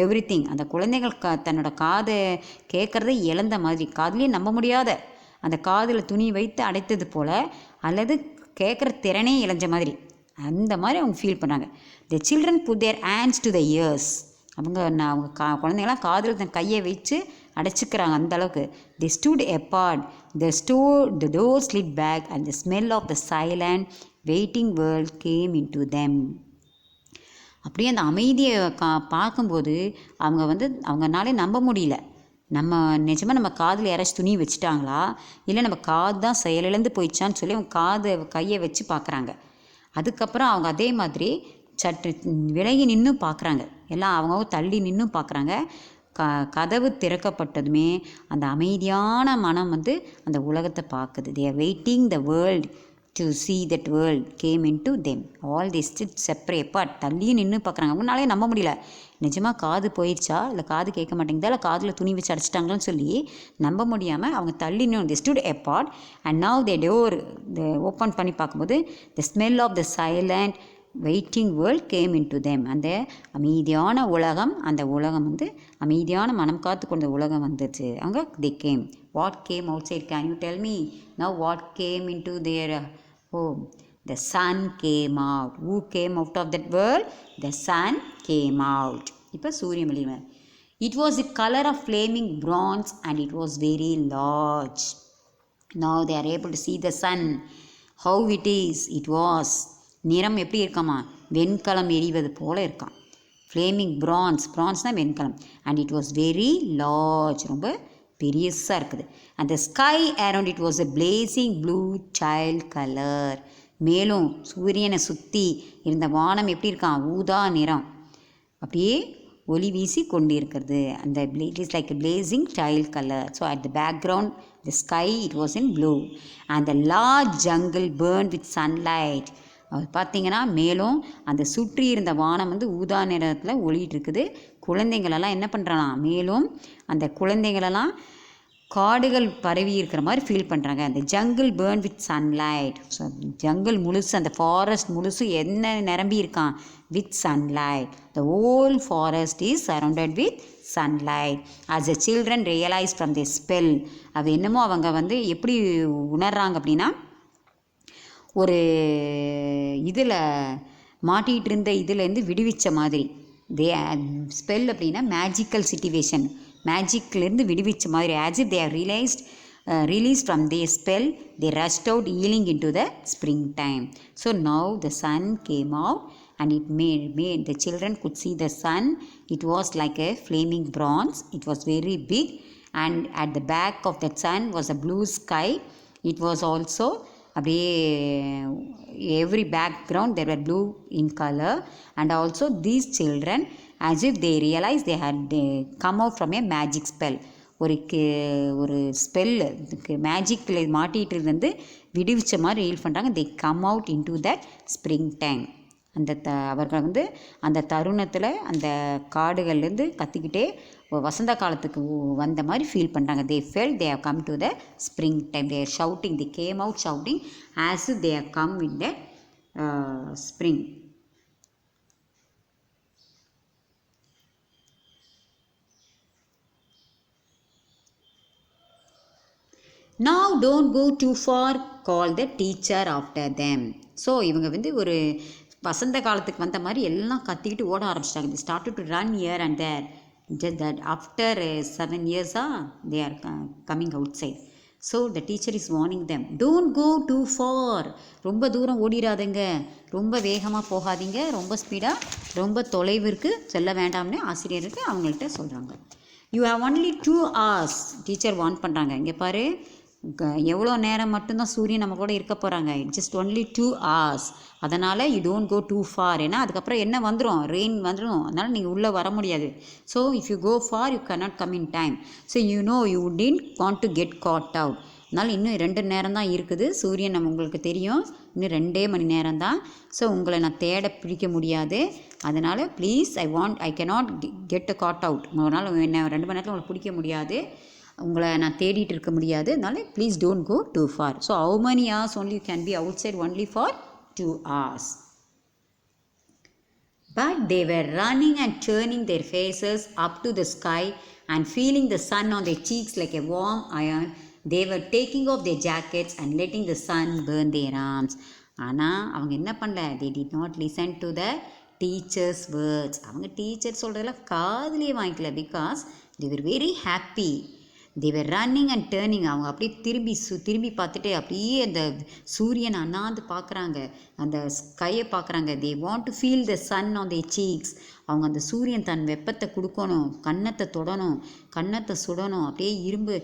A: everything. அந்த குழந்தைகள் தன்னோட காதை கேட்குறதை இழந்த மாதிரி, காதுலேயே நம்ப முடியாத அந்த காதில் துணி வைத்து அடைத்தது போல் அல்லது கேட்குற திறனே இழஞ்ச மாதிரி அந்த மாதிரி அவங்க ஃபீல் பண்ணாங்க. The children put their hands to the ears. அவங்க குழந்தைங்களாம் காதில் தன் கையை வச்சு அடைச்சிக்கிறாங்க அந்த அளவுக்கு. They stood apart, the door slid back and the smell of the silent waiting world came in to them. அப்படியே அந்த அமைதியை பார்க்கும்போது அவங்கனாலே நம்ப முடியல. நம்ம நிஜமாக நம்ம காதில் யாராச்சும் துணி வச்சுட்டாங்களா இல்லை நம்ம காது தான் செயலிழந்து போயிடுச்சான்னு சொல்லி அவங்க கையை வச்சு பார்க்குறாங்க. அதுக்கப்புறம் அவங்க அதே மாதிரி சற்று விலகி நின்றும் பார்க்குறாங்க. எல்லாம் அவங்க தள்ளி நின்றும் பார்க்குறாங்க. கதவு திறக்கப்பட்டதுமே அந்த அமைதியான மனம் அந்த உலகத்தை பார்க்குது. they are waiting the world to see that world came into them. all they stood separate apart. தள்ளியும் நின்று பார்க்குறாங்க. அவங்களாலே நம்ப முடியல, நிஜமாக காது போயிடுச்சா இல்லை காது கேட்க மாட்டேங்குதா இல்லை காதில் துணி வச்சு அடைச்சிட்டாங்கன்னு சொல்லி நம்ப முடியாமல் அவங்க தள்ளி நின்று they stood apart and now the door open பண்ணி பார்க்கும்போது the smell of the silent waiting world came in to them. அந்த அமைதியான உலகம், அந்த உலகம் வந்து அமைதியான மனம் காத்து கொண்ட உலகம் வந்துச்சு. அங்கே they came. What came outside? Can you tell me? Now what came into their home? The sun came out. Who came out of that world? The sun came out. இப்போ சூரியன் வெளியே. It was the color of flaming bronze and it was very large. Now they are able to see the sun. How it is? It was. நிறம் எப்படி இருக்காமா? வெண்கலம் எரிவது போல இருக்கான். Flaming France, பிரான்ஸ்னால் வெண்கலம். And it was very large, ரொம்ப பெரியஸாக இருக்குது. அந்த sky around it was a placing blue child colour. மேலும் சூரியனை சுற்றி இருந்த வானம் எப்படி இருக்கான்? ஊதா நிறம், அப்படியே ஒளி வீசி கொண்டு இருக்கிறது. அந்த it is like a blazing child colour. So at the background the sky it was in blue and the large jungle burn with sunlight. அது பார்த்தீங்கன்னா மேலும் அந்த சுற்றி இருந்த வானம் வந்து ஊதா நிறத்தில் ஒளிட்டு இருக்குது. குழந்தைங்களெல்லாம் என்ன பண்ணுறானா, மேலும் அந்த குழந்தைங்களெல்லாம் காடுகள் பரவி இருக்கிற மாதிரி ஃபீல் பண்ணுறாங்க. அந்த jungle burn with sunlight. So jungle முழுசு, அந்த ஃபாரஸ்ட் முழுசு என்ன நிரம்பி இருக்கான்? With sunlight. The whole forest is surrounded with sunlight. As the children realise from the spell. அது என்னமோ அவங்க வந்து எப்படி உணர்றாங்க அப்படின்னா, ஒரு இதில் மாட்டிகிட்டு இருந்த இதுலேருந்து விடுவிச்ச மாதிரி. ஸ்பெல் அப்படின்னா மேஜிக்கல் சிச்சுவேஷன், மேஜிக்லேருந்து விடுவிச்ச மாதிரி. As if they are released from their spell, they rushed out healing into the springtime. So now the sun came out and it made the children could see the sun. It was like a flaming bronze. It was very big and at the back of that sun was a blue sky. It was also அப்படியே every background there were blue in color and also these children as if they realized they had come out from a magic spell. ஒரு spell மேஜிக்கில் மாட்டிகிட்டு இருந்து விடுவிச்ச மாதிரி feel பண்ணுறாங்க. they come out into that spring time. அந்த அவர்கள் வந்து அந்த தருணத்தில் அந்த காடுகள்லேருந்து கத்திக்கிட்டே வசந்த காலத்துக்கு வந்த மாதிரி ஃபீல் பண்ணுறாங்க. they felt they have come to the spring time. They are shouting, they came out shouting as if they have come in the spring. Now don't go too far, call the teacher after them. So இவங்க வந்து ஒரு வசந்த காலத்துக்கு வந்த மாதிரி எல்லாம் கத்திக்கிட்டு ஓட ஆரம்பிச்சிட்டாங்க. they started to run here and there. Just that after 7 years they are coming outside. So the teacher is warning them, don't go too far. ரொம்ப தூரம் ஓடிடாதீங்க, ரொம்ப வேகமாக போகாதீங்க, ரொம்ப ஸ்பீடாக ரொம்ப தொலைவிற்கு செல்ல வேண்டாம்னு ஆசிரியருக்கு அவங்கள்ட்ட சொல்கிறாங்க. you have only 2 hours. Teacher warn பண்ணுறாங்க. இங்கே பாரு, எவ்வளோ நேரம் மட்டும்தான் சூரியன் நம்ம கூட இருக்க போகிறாங்க. Just only 2 hours. அதனால் you don't go too far. ஏன்னா அதுக்கப்புறம் என்ன வந்துடும்? ரெயின் வந்துடும். அதனால் நீங்கள் உள்ளே வர முடியாது. So if you go far you can not come in time. So you know you didn't want to get got out. அதனால் இன்னும் 2 நேரம் தான் இருக்குது. சூரியன் நம்ம உங்களுக்கு தெரியும், இன்னும் 2 மணி நேரம் தான். ஸோ உங்களை நான் தேட பிடிக்க முடியாது. அதனால் please I cannot get a got out. உங்களால் என்ன 2 மணி நேரத்தில் உங்களுக்கு பிடிக்க முடியாது, உங்களை நான் தேடிட்டு இருக்க முடியாது. அதனால please don't go too far. So how many hours only you can be outside? Only for 2 hours. But they were running and turning their faces up to the sky and feeling the sun on their cheeks like a warm iron. They were taking off their jackets and letting the sun burn their arms. ஆனால் அவங்க என்ன பண்ணல? they did not listen to the teacher's words. அவங்க teacher சொல்கிறதெல்லாம் காதுலேயே வாங்கிக்கல. Because they were very happy. they were running and turning. அவங்க அப்படியே திரும்பி பார்த்துட்டு அப்படியே அந்த சூரியனை அண்ணாந்து பார்க்குறாங்க, அந்த ஸ்கையை பார்க்குறாங்க. they want to feel the sun on their cheeks. அவங்க அந்த சூரியன் தன் வெப்பத்தை கொடுக்கணும், கன்னத்தை தொடணும், கன்னத்தை சுடணும், அப்படியே இரும்பு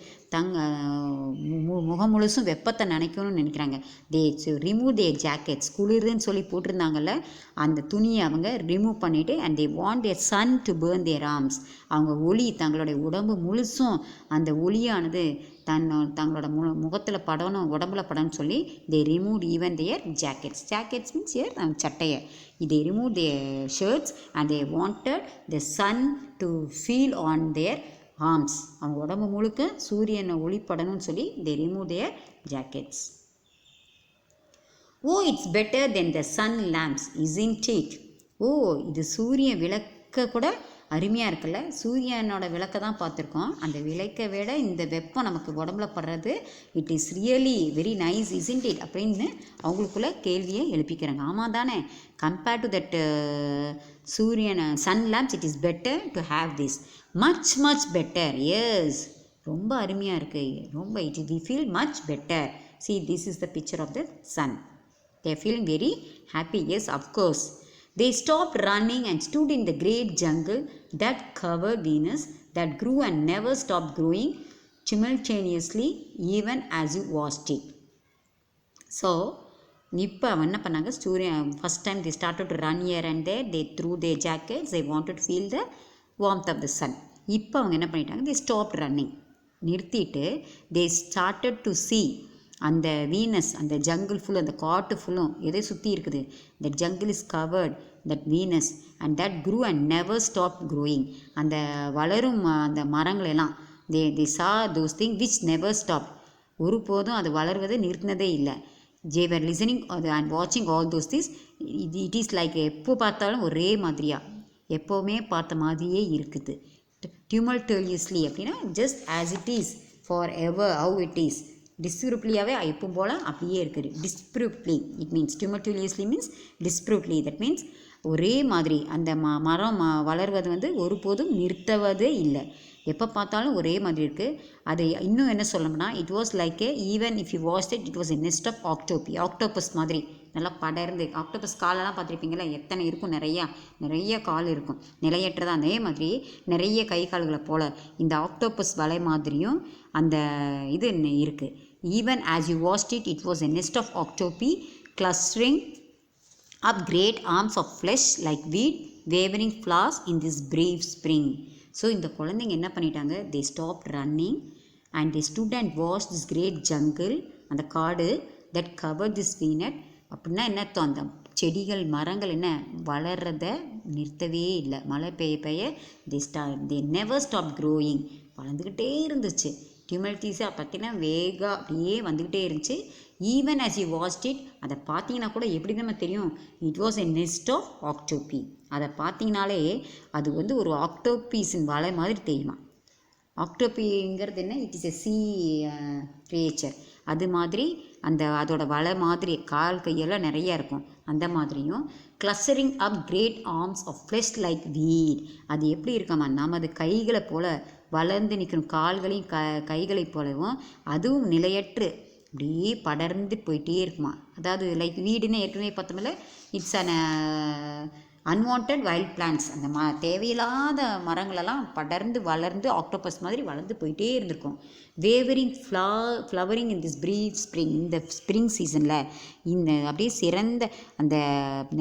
A: முகம் முழுசும் வெப்பத்தை நினைக்கணும்னு நினைக்கிறாங்க. தே ரிமூவ் தேர் ஜாக்கெட்ஸ். குளிர்னு சொல்லி போட்டிருந்தாங்கல்ல, அந்த துணியை அவங்க ரிமூவ் பண்ணிவிட்டு and they want their sun to burn their arms. அவங்க ஒளி தங்களுடைய உடம்பு முழுசும் அந்த ஒளியானது தங்களோட முகத்தில் படணும், உடம்புல படணும்னு சொல்லி தே ரிமூவ் ஈவன் தேர் ஜாக்கெட்ஸ் மீன்ஸ் ஏர் சட்டையை. they removed their shirts and they wanted the sun to feel on their arms. அவங்க உடம்பு முழுக்க சூரியனை ஒளிப்படணும்னு சொல்லி they removed their jackets. Oh it's better then the sun lamps isn't it? Oh இது சூரிய விளக்க கூட அருமையாக இருக்குல்ல. சூரியனோட விளக்கை தான் பார்த்துருக்கோம். அந்த விளக்கை விட இந்த வெப்பம் நமக்கு உடம்புல படுறது it is really very nice isn't it அப்படின்னு அவங்களுக்குள்ள கேள்வியை எழுப்பிக்கிறாங்க. ஆமாம் தானே, கம்பேர்ட் டு தட் சூரியன் sun lamps it is better to have this much much better. Yes, ரொம்ப அருமையாக இருக்குது. ரொம்ப it we feel much better. See, this is the picture of the sun. They are feeling very happy. Yes, of course. They stopped running and stood in the great jungle that covered Venus, that grew and never stopped growing simultaneously even as you watched it. So, இப்போ அவன் என்ன பண்ணாங்க, first time they started to run here and there. They threw their jackets. They wanted to feel the warmth of the sun. இப்போ அவங்க என்ன பண்ணிட்டாங்க, they stopped running. நிறுத்திட்டு they started to see அந்த வீனஸ், அந்த ஜங்கிள் ஃபுல்லும், அந்த காட்டு ஃபுல்லும் எதை சுற்றி இருக்குது, that jungle is covered that vines and that grew and never stop growing. அந்த வளரும் அந்த மரங்களெல்லாம் they saw those thing which never stop, ஒருபோதும் அது வளர்வதை நிறுத்தினதே இல்லை. தே வர் லிசனிங் அண்ட் வாட்சிங் all those things. It is like எப்போ பார்த்தாலும் ஒரே மாதிரியாக, எப்போவுமே பார்த்த மாதிரியே இருக்குது. டியூமல்டேரியஸ்லி அப்படின்னா just as it is for ever how it is. டிஸ்பிரூப்லியாகவே எப்பவும் போல் அப்படியே இருக்குது. Disprovably it means tumultuously means disprovably, that means ஒரே மாதிரி அந்த மரம் வளர்வது வந்து ஒருபோதும் நிறுத்துவதே இல்லை, எப்போ பார்த்தாலும் ஒரே மாதிரி இருக்குது. அது இன்னும் என்ன சொல்லணும்னா, it was like even if you watch it, it was a nest of octopus மாதிரி நல்லா படர்ந்து. ஆக்டோபஸ் காலெல்லாம் பார்த்துருப்பீங்களா, எத்தனை இருக்கும், நிறைய கால் இருக்கும், நிலையற்றதான். அதே மாதிரி நிறைய கை கால்களை போல் இந்த ஆக்டோபஸ் வலை மாதிரியும் அந்த இது இருக்குது. Even as you watched it, it was a nest of octopi clustering up great arms of flesh like wheat wavering flowers in this brief spring. So இந்த குழந்தைங்க என்ன பண்ணிட்டாங்க, they stopped running and they stood and watched this great jungle, அந்த காடு that covered this Venus. அப்படின்னா என்ன அர்த்தம், அந்த செடிகள் மரங்கள் என்ன வளர்றத நிறுத்தவே இல்லை. மழை பெய்ய they never stopped growing, வளர்ந்துக்கிட்டே இருந்துச்சு. டியூமல்டிஸாக பார்த்தீங்கன்னா வேகா அப்படியே வந்துக்கிட்டே இருந்துச்சு. Even as you watched it, அதை பார்த்தீங்கன்னா கூட எப்படி நம்ம தெரியும், it was a nest of octopi. அதை பார்த்தீங்கனாலே அது வந்து ஒரு ஆக்டோபீஸின் வலை மாதிரி தெரியுமா. ஆக்டோபிங்கிறது என்ன, it is a sea creature. அது மாதிரி அந்த அதோட வலை மாதிரி கால் கையெல்லாம் நிறையா இருக்கும், அந்த மாதிரியும். Clustering up great arms of flesh like weed, அது எப்படி இருக்காமா, நமது கைகளை போல் வளர்ந்து நிற்கணும், கால்களையும் கைகளை போலவும், அதுவும் நிலையற்று அப்படியே படர்ந்து போயிட்டே இருக்குமா. அதாவது லைக் வீடுன்னு ஏற்கனவே பார்த்தோம்ல, it's an unwanted wild plants. அந்த தேவையில்லாத மரங்களெல்லாம் படர்ந்து வளர்ந்து ஆக்டோபஸ் மாதிரி வளர்ந்து போயிட்டே இருந்திருக்கும். Wavering flowering in this brief spring, இந்த ஸ்ப்ரிங் சீசனில் இந்த அப்படியே சிறந்த அந்த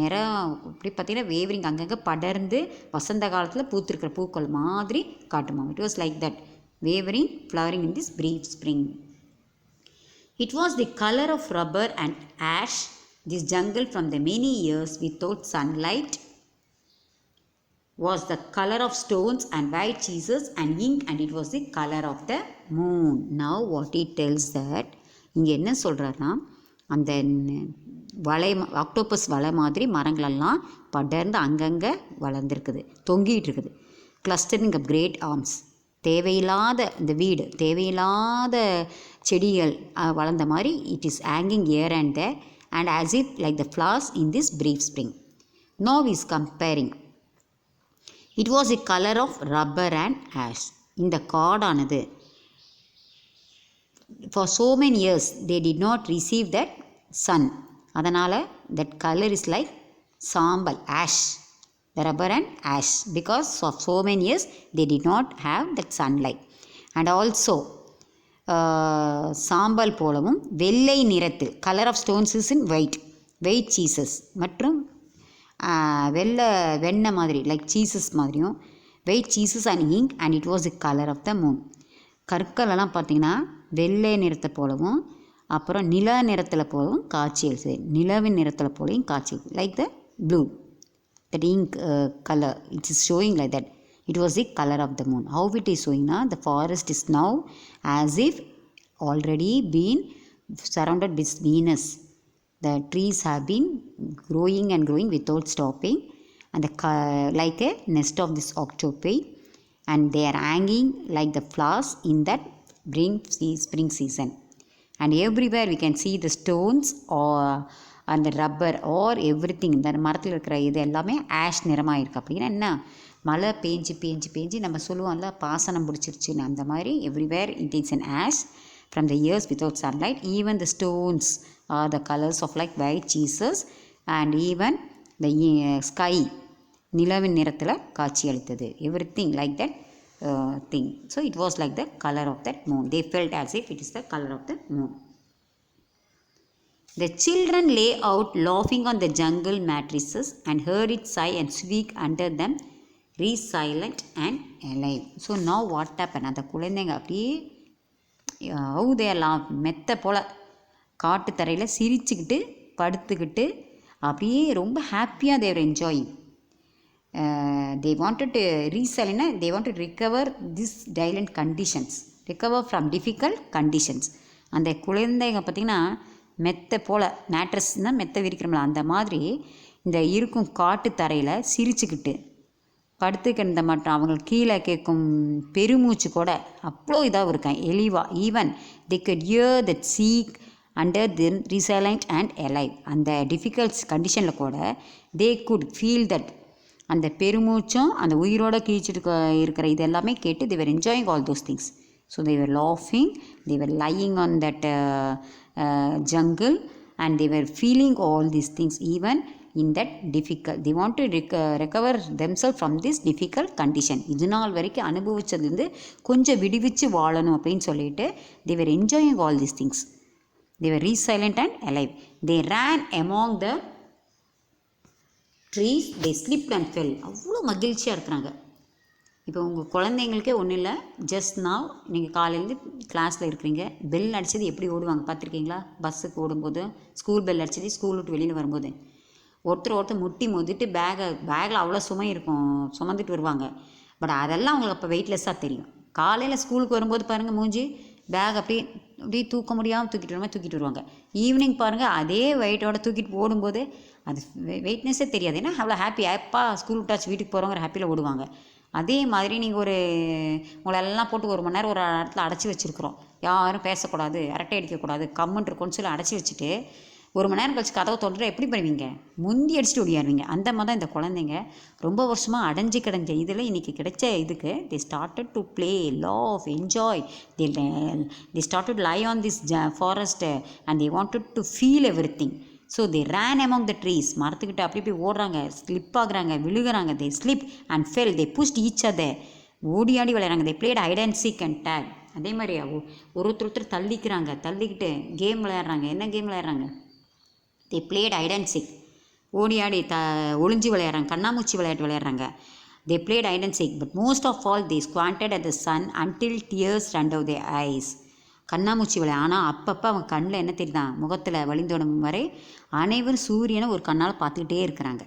A: நிறம் அப்படி பார்த்திங்கன்னா வேவரிங் அங்கங்கே படர்ந்து வசந்த காலத்தில் பூத்திருக்கிற பூக்கள் மாதிரி காட்டுமா. It was like that wavering flowering in this brief spring. It was the color of rubber and ash, this jungle from the many years without sunlight was the color of stones and white cheeses and ink, and it was the color of the moon. Now what it tells that, இங்கே என்ன சொல்கிறாருன்னா, அந்த வலை octopus வலை மாதிரி மரங்களெல்லாம் படர்ந்து அங்கங்கே வளர்ந்துருக்குது, தொங்கிட்டு இருக்குது. கிளஸ்டரிங் ஆஃப் கிரேட் ஆர்ம்ஸ், தேவையில்லாத இந்த வீடு, தேவையில்லாத செடிகள் வளர்ந்த மாதிரி it is hanging air and there and as if like the flowers in this brief spring. No is comparing, it was a colour of rubber and ash. இந்த காடானது for so many years they did not receive that sun, அதனால் that colour is like சாம்பல், ash, the rubber and ash, because of so many years they did not have that sunlight. And also சாம்பல் போலவும் வெள்ளை நிறத்தில், colour of stones is in white cheeses, மற்றும் வெண்ணெய் மாதிரி like cheeses மாதிரியும் white cheeses and ink and it was the colour of the moon. கற்களெல்லாம் பார்த்திங்கன்னா வெள்ளை நிறத்தை போலவும் அப்புறம் நில நிறத்தில் போலவும் காட்சியளிச்சது, நிலவின் நிறத்தில் போலையும் காட்சி like the blue. That ink color, it is showing like that. It was the color of the moon. How it is showing now, the forest is now as if already been surrounded with Venus. the trees have been growing and growing without stopping, and like a nest of this octopi, and they are hanging like the flowers in that spring season. And everywhere we can see the stones or அந்த rubber R every thing, இந்த மரத்தில் இருக்கிற இது எல்லாமே ash நிறமாக இருக்குது. அப்படின்னா என்ன, மழை பேஞ்சு நம்ம சொல்லுவோம்ல பாசனம் பிடிச்சிருச்சுன்னு, அந்த மாதிரி everywhere it is an ash from the years without sunlight. Even the stones are the colors of like white cheeses, and even the sky நிலவின் நிறத்தில் காட்சி அளித்தது. Everything like that thing. So it was like the color of that moon. They felt as if it is the color of the moon. The children lay out laughing on the jungle mattresses and heard it sigh and squeak under them, resilient and alive. So now what happened? அந்த குழந்தைங்க அப்படியே ஹவுதேலாம் மெத்த போல் காட்டு தரையில் சிரிச்சுக்கிட்டு படுத்துக்கிட்டு அப்படியே ரொம்ப ஹாப்பியாக they were enjoying. They wanted to ரீசைலன்னா they want to recover this talent conditions, recover from difficult conditions. அந்த குழந்தைங்க பார்த்திங்கன்னா மெத்த போல், மேட்ரஸ்னால் மெத்த விரிக்கிறோம்ல அந்த மாதிரி இந்த இருக்கும் காட்டு தரையில் சிரிச்சுக்கிட்டு படுத்துக்கிட்ட மட்டும் அவங்களுக்கு கீழே கேட்கும் பெருமூச்சு கூட அவ்வளோ இதாக இருக்கான் எலிவா. Even they could hear that seek under them resilient and alive. அந்த டிஃபிகல்ட் கண்டிஷனில் கூட they could feel that அந்த பெருமூச்சும் அந்த உயிரோட கீழ்ச்சிட்டு இருக்கிற இது எல்லாமே கேட்டு they were enjoying all those things. So they were laughing, they were lying on that jungle, and they were feeling all these things even in that difficult. They want to recover themselves from this difficult condition. இது நாள் வரைக்கும் அனுபவிச்சதுலேருந்து கொஞ்சம் விடுவிச்சு வாழணும் அப்படின்னு சொல்லிட்டு they were enjoying all these things. They were resilient and alive. They ran among the trees, they slipped and fell. அவ்வளோ மகிழ்ச்சியாக இருக்கிறாங்க. இப்போ உங்கள் குழந்தைங்களுக்கே ஒன்றும் இல்லை, ஜஸ்ட் நாவ் நீங்கள் காலையிலேருந்து கிளாஸில் இருக்கிறீங்க, பெல் அடித்தது எப்படி ஓடுவாங்க பார்த்துருக்கீங்களா? பஸ்ஸுக்கு ஓடும்போது, ஸ்கூல் பெல் அடித்தது ஸ்கூல் விட்டு வெளியில் வரும்போது ஒருத்தர் முட்டி மோதிட்டு பேக்கில் அவ்வளோ சுமை இருக்கும், சுமந்துட்டு வருவாங்க. பட் அதெல்லாம் அவங்களுக்கு அப்போ வெயிட்லெஸ்ஸாக தெரியும். காலையில் ஸ்கூலுக்கு வரும்போது பாருங்கள் மூஞ்சி பேக் அப்படியே தூக்க முடியாமல் தூக்கிட்டு வருவாங்க. ஈவினிங் பாருங்கள் அதே வெயிட்டோட தூக்கிட்டு ஓடும்போது அது வெயிட்னஸே தெரியாது. ஏன்னா அவ்வளோ ஹாப்பி, எப்பா ஸ்கூல் விட்டாச்சு வீட்டுக்கு போகிறவங்க ஹாப்பியில் ஓடுவாங்க. அதே மாதிரி நீங்கள் உங்களெல்லாம் போட்டு 1 மணி நேரம் ஒரு இடத்துல அடைச்சி வச்சுருக்குறோம், யாரும் பேசக்கூடாது, அரட்டை அடிக்கக்கூடாது, கம்முன்னு இருக்கும்னு சொல்லி அடைச்சி வச்சுட்டு 1 மணி நேரம் கழிச்சு கதவை தொடுற எப்படி பண்ணுவீங்க? முந்தி அடிச்சுட்டு ஓடியாருவீங்க. அந்த மாதிரி தான் இந்த குழந்தைங்க ரொம்ப வருஷமாக அடைஞ்சு கிடஞ்ச இதில் இன்றைக்கி கிடைச்ச இதுக்கு they started to play, laugh, enjoy. They started to lie on this forest and they wanted to feel everything. So they ran among the trees. மரத்துக்கிட்ட அப்படி போய் ஓடுறாங்க, ஸ்லிப் ஆகுறாங்க, விழுகிறாங்க. They slipped and fell. They pushed each other. ஓடி ஆடி விளையாடுறாங்க. They played hide and seek and tag. அதே மாதிரி ஒருத்தர் தள்ளிக்கிட்டு கேம் விளையாடுறாங்க. என்ன கேம் விளையாடுறாங்க? They played hide and seek. ஓடி ஆடி ஒளிஞ்சு விளையாடுறாங்க, கண்ணாமூச்சி விளையாட்டு விளையாடுறாங்க. They played hide and seek. But most of all they squinted at the sun until tears ran down their eyes. கண்ணாமூச்சி விளையாடு. ஆனால் அப்பப்போ அவங்க கண்ணில் என்ன தெரியுதான், முகத்தில் வழிந்தோடும் வரை அனைவரும் சூரியனை ஒரு கண்ணால் பார்த்துக்கிட்டே இருக்கிறாங்க.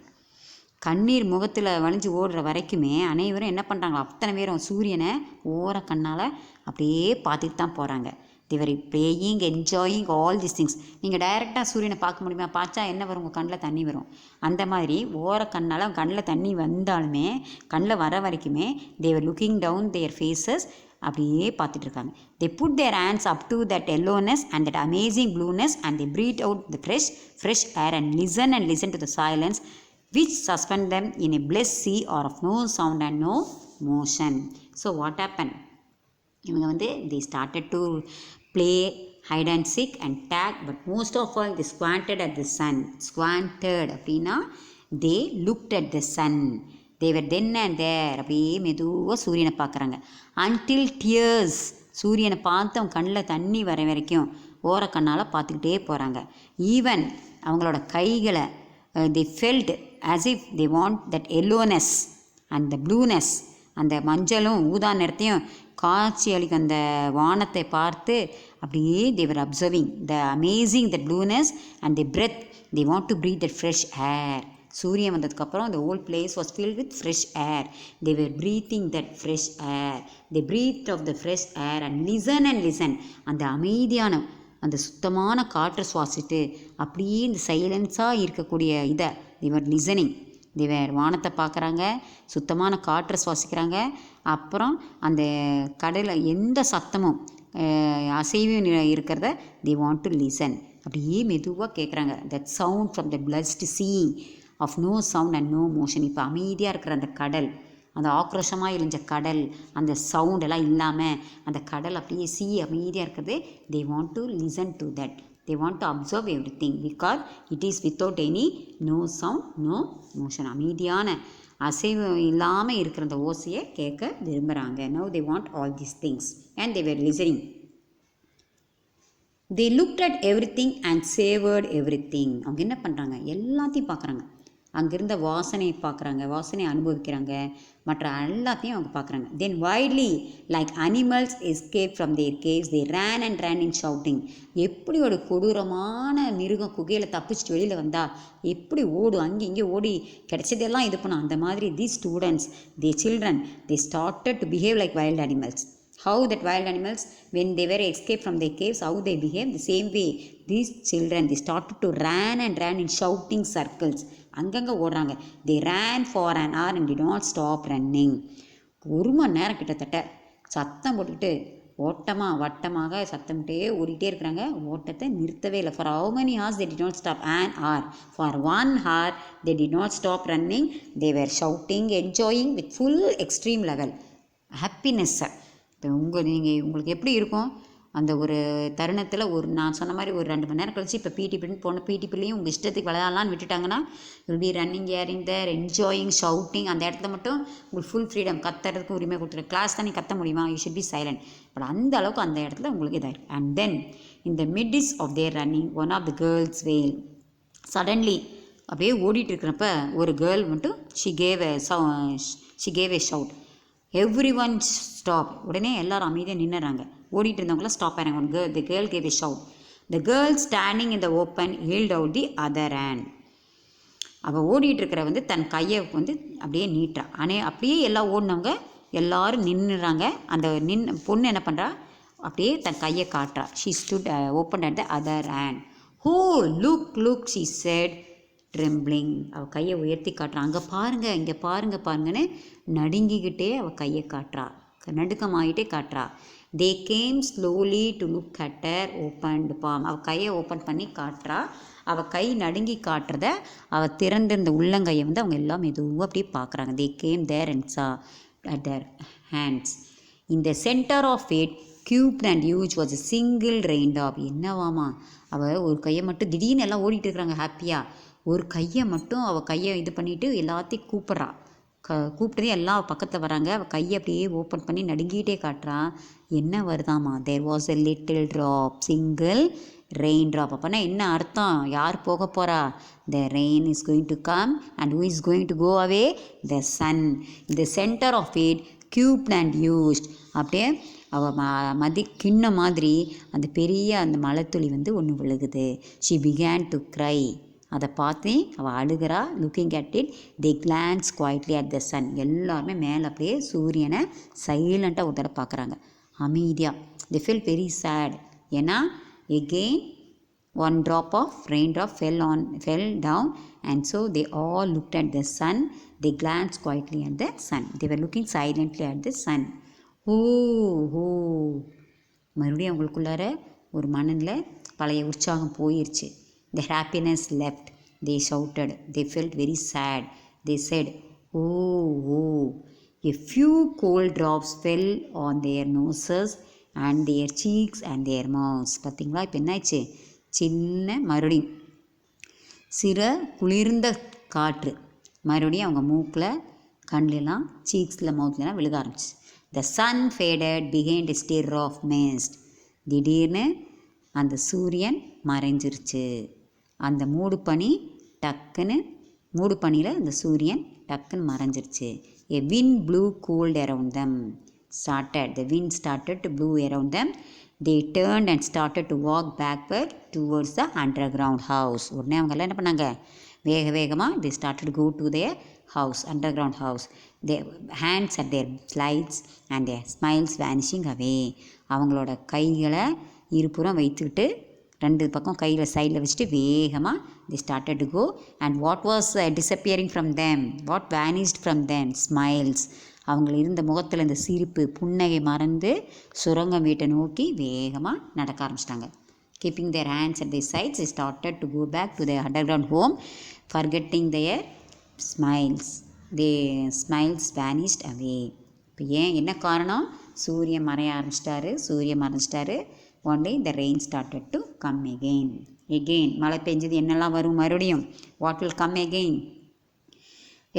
A: கண்ணீர் முகத்தில் வலிஞ்சு ஓடுற வரைக்குமே அனைவரும் என்ன பண்ணுறாங்க, அத்தனை பேரும் சூரியனை ஓர கண்ணால் அப்படியே பார்த்துட்டு தான் போகிறாங்க. They were playing, enjoying all this things. நீங்கள் டைரெக்டாக சூரியனை பார்க்க முடியுமா? பார்த்தா என்ன வரும்? உங்கள் கண்ணில் தண்ணி வரும். அந்த மாதிரி ஓர கண்ணால் கண்ணில் தண்ணி வந்தாலுமே கண்ணில் வர வரைக்குமே தேவர் லுக்கிங் டவுன் தேர் ஃபேஸஸ், அப்படியே பார்த்துட்ருக்காங்க. They put their hands up to that yellowness and that amazing blueness and they breathed out the fresh air and listen to the silence which suspend them in a blessed sea or of no sound and no motion. So what happened? இவங்க they started to play hide and seek and tag, but most of all they squinted at the sun. Squinted அப்படின்னா they looked at the sun. They were then and there அப்படியே மெதுவாக சூரியனை பார்க்குறாங்க. Until tears, சூரியனை பார்த்து அவங்க கண்ணில் தண்ணி வர வரைக்கும் ஓர கண்ணால் பார்த்துக்கிட்டே போகிறாங்க. ஈவன் அவங்களோட கைகளை they felt as if they want that yellowness and the blueness, அந்த மஞ்சளும் ஊதா நிறத்தையும் காட்சி அளிக்கும் அந்த வானத்தை பார்த்து அப்படியே they were observing the amazing that blueness and the breath. They want to breathe that fresh air. சூரியன் வந்ததுக்கப்புறம் the whole place was filled with fresh air. They were breathing that fresh air. They breathed of the fresh air and listen. அந்த அமைதியான அந்த சுத்தமான காற்றை சுவாசிட்டு அப்படியே இந்த சைலன்ஸாக இருக்கக்கூடிய இதை தேவர் லிசனிங். தேவர் வானத்தை பார்க்குறாங்க, சுத்தமான காற்றை சுவாசிக்கிறாங்க. அப்புறம் அந்த கடலில் எந்த சத்தமும் அசைவும் இருக்கிறத தே வாண்ட் டு லிசன். அப்படியே மெதுவாக கேட்குறாங்க. That sound from the blessed sea of no sound and no motion. இப்போ அமைதியாக இருக்கிற அந்த கடல், அந்த ஆக்ரோஷமாக இருந்த கடல், அந்த சவுண்டெல்லாம் இல்லாமல் அந்த கடல் அப்படியே அமைதியாக இருக்கிறது. தே want to listen to that. They want to observe everything because it is without any no sound, no motion. அமைதியான அசைவு இல்லாமல் இருக்கிற அந்த ஓசையை கேட்க விரும்புகிறாங்க. Now they want all these things and they were listening. They looked at everything and savored everything. அவங்க என்ன பண்ணுறாங்க, எல்லாத்தையும் பார்க்குறாங்க. அங்கிருந்த வாசனை பார்க்குறாங்க, வாசனை அனுபவிக்கிறாங்க, மற்ற எல்லாத்தையும் அவங்க பார்க்குறாங்க. Then wildly like animals escape from their caves they ran and ran in shouting. எப்படி ஒரு கொடூரமான மிருகம் குகையில் தப்பிச்சுட்டு வெளியில் வந்தால் எப்படி ஓடும், அங்கே இங்கே ஓடி கிடைச்சதெல்லாம் இது பண்ணும், அந்த மாதிரி these students, they children, they started to behave like wild animals. How that wild animals, when they were escaped from their caves, how they behave, the same way these children, they started to run and run in shouting circles. அங்கங்கே ஓடுறாங்க. They ran for an hour and did not stop running. ஒரு மணி நேரம் கிட்டத்தட்ட சத்தம் போட்டுக்கிட்டு வட்டமாக சத்தம்கிட்டே ஓடிட்டே இருக்கிறாங்க. ஓட்டத்தை நிறுத்தவே இல்லை. For how many hours they did not stop? An hour. For 1 hour they did not stop running. They were shouting, enjoying with full extreme level happiness. இப்போ உங்களுக்கு எப்படி இருக்கும் அந்த ஒரு தருணத்தில், நான் சொன்ன மாதிரி ஒரு 2 மணி நேரம் கழிச்சு இப்போ பிடி பீரியட் போன பிடி பீரியட்லையும் உங்கள் இஷ்டத்துக்கு விளையாடலான்னு விட்டுட்டாங்கன்னா, will be running, airing there, enjoying, shouting. அந்த இடத்துல மட்டும் உங்களுக்கு ஃபுல் ஃப்ரீடம், கத்துறதுக்கு உரிமை கொடுத்துரு. கிளாஸ் தான் நீ கத்த முடியுமா, you should be silent. But அந்த அளவுக்கு அந்த இடத்துல உங்களுக்கு இதாக இருக்குது. And then in the midst of their running one of the girls wail. Suddenly அப்படியே ஓடிட்டு இருக்கிறப்ப ஒரு கேர்ள் மட்டும் she gave a shout. Everyone stop. உடனே எல்லாரும் அமைதியாக நின்னுறாங்க. ஓடிட்டு இருந்தவங்களாம் ஸ்டாப் ஆகிறாங்க. One girl, the girl gave a shout. The girl standing in the open held out the other hand. அவள் ஓடிட்டு இருக்கிற தன் கையை அப்படியே நீட்டுறா. அப்படியே எல்லாம் ஓடினவங்க எல்லாரும் நின்றுறாங்க. அந்த பொண்ணு என்ன பண்ணுறா, அப்படியே தன் கையை காட்டுறா. She stood open at the other hand. ஹோ லுக் ஷீ செட் ட்ரெம்பிளிங். அவள் கையை உயர்த்தி காட்டுறான். அங்கே பாருங்க, இங்கே பாருங்கன்னு நடுங்கிக்கிட்டே அவள் கையை காட்டுறா, நடுக்கமாகிட்டே காட்டுறா. They came slowly to look at her opened palm. அவள் கையை ஓப்பன் பண்ணி காட்டுறா. அவள் கை நடுங்கி காட்டுறத அவள் திறந்திருந்த உள்ளங்கையை அவங்க எல்லாம் மெதுவாக அப்படியே பார்க்குறாங்க. They came there and saw at their hands. In the centre of it cubed and huge was a single raindrop. என்னவாமா, அவள் ஒரு கையை மட்டும் திடீர்னு எல்லாம் ஓடிட்டு இருக்கிறாங்க ஹாப்பியாக. ஒரு கையை மட்டும் அவள் கையை இது பண்ணிவிட்டு எல்லாத்தையும் கூப்பிட்றா. கூப்பிட்டதே எல்லாம் பக்கத்தில் வராங்க. அவள் கையை அப்படியே ஓப்பன் பண்ணி நடுங்கிட்டே காட்டுறா. என்ன வருதாமா, there was a little drop, single rain drop. அப்போனா என்ன அர்த்தம், யார் போக போகிறா, the rain is going to come and who is going to go away, the sun. இந்த centre of it cupped and used. அப்படியே அவள் கிண்ண மாதிரி அந்த பெரிய அந்த மலைத்துளி ஒன்று விழுகுது. She began to cry. அதை பார்த்து அவள் அழுகிறா. Looking at it they glance quietly at the sun. எல்லாருமே மேலே அப்படியே சூரியனை சைலண்ட்டாக ஒரு தடவை பார்க்குறாங்க, அமைதியாக. They feel very sad. ஏன்னா again one drop of raindrop fell down, and so they all looked at the sun. They glanced quietly at the sun. They were looking silently at the sun. மறுபடியும் அவங்களுக்குள்ளார ஒரு மனதில் பழைய உற்சாகம் போயிடுச்சு. The happiness left. They shouted. They felt very sad. They said, oh. A few cold drops fell on their noses and their cheeks and their mouths. பார்த்தீங்களா, இப்போ என்னாச்சு, சின்ன மறுபடியும் சிற குளிர்ந்த காற்று மறுபடியும் அவங்க மூக்கில், கண்ணிலெலாம், சீக்ஸில், மவுத்லாம் விழுக ஆரம்பிச்சு. The sun faded behind a stir of mist. திடீர்னு அந்த சூரியன் மறைஞ்சிருச்சு. அந்த மூடுபனி மூடுபனியில் அந்த சூரியன் டக்குன்னு மறைஞ்சிருச்சு. A wind blew cold around them. The wind started to blow around them. They turned and started to walk backward towards the underground house. உடனே அவங்கெல்லாம் என்ன பண்ணாங்க, வேகமாக they started to go to their house, underground house. Their hands at their slides and their smiles vanishing away. அவங்களோட கைகளை இருபுறம் வைத்துக்கிட்டு ரெண்டு பக்கம் கையில் சைடில் வச்சுட்டு வேகமாக the started to go. And what was disappearing from them, what vanished from them, smiles. அவங்க இருந்த முகத்தில் இந்த சிரிப்பு புன்னகை மறந்து சுரங்கம் வீட்டை நோக்கி வேகமாக நடக்க ஆரம்பிச்சிட்டாங்க. Keeping their hands at their sides, they started to go back to their underground home, forgetting their smiles. Their smiles vanished away. இப்போ என்ன காரணம்? சூரியன் மறைய ஆரம்பிச்சிட்டாரு. One day the rain started to come again. மழை பெஞ்சது, என்னெல்லாம் வரும் மறுபடியும்? What will come again?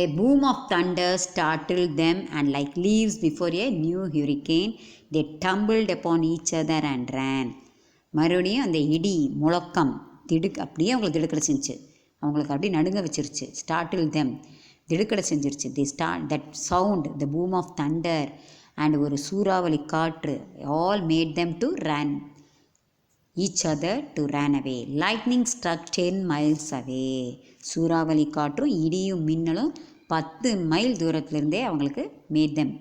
A: A boom of thunder startled them, and like leaves before a new hurricane, they tumbled upon each other and ran. மறுபடியும் அந்த இடி முழக்கம் அப்படியே அவங்களுக்கு திடுக்கடை செஞ்சிச்சு, அவங்களுக்கு அப்படியே நடுங்க வச்சிருச்சு. ஸ்டார்டில் தெம், திடுக்கடை செஞ்சிருச்சு. The start that sound, the boom of thunder and ஒரு சூறாவளி காற்று, all made them to run each other to run away. Lightning struck 10 miles away. சூறாவளி காற்றும் இடியும் மின்னலும் 10 மைல் தூரத்துலேருந்தே அவங்களுக்கு mat them.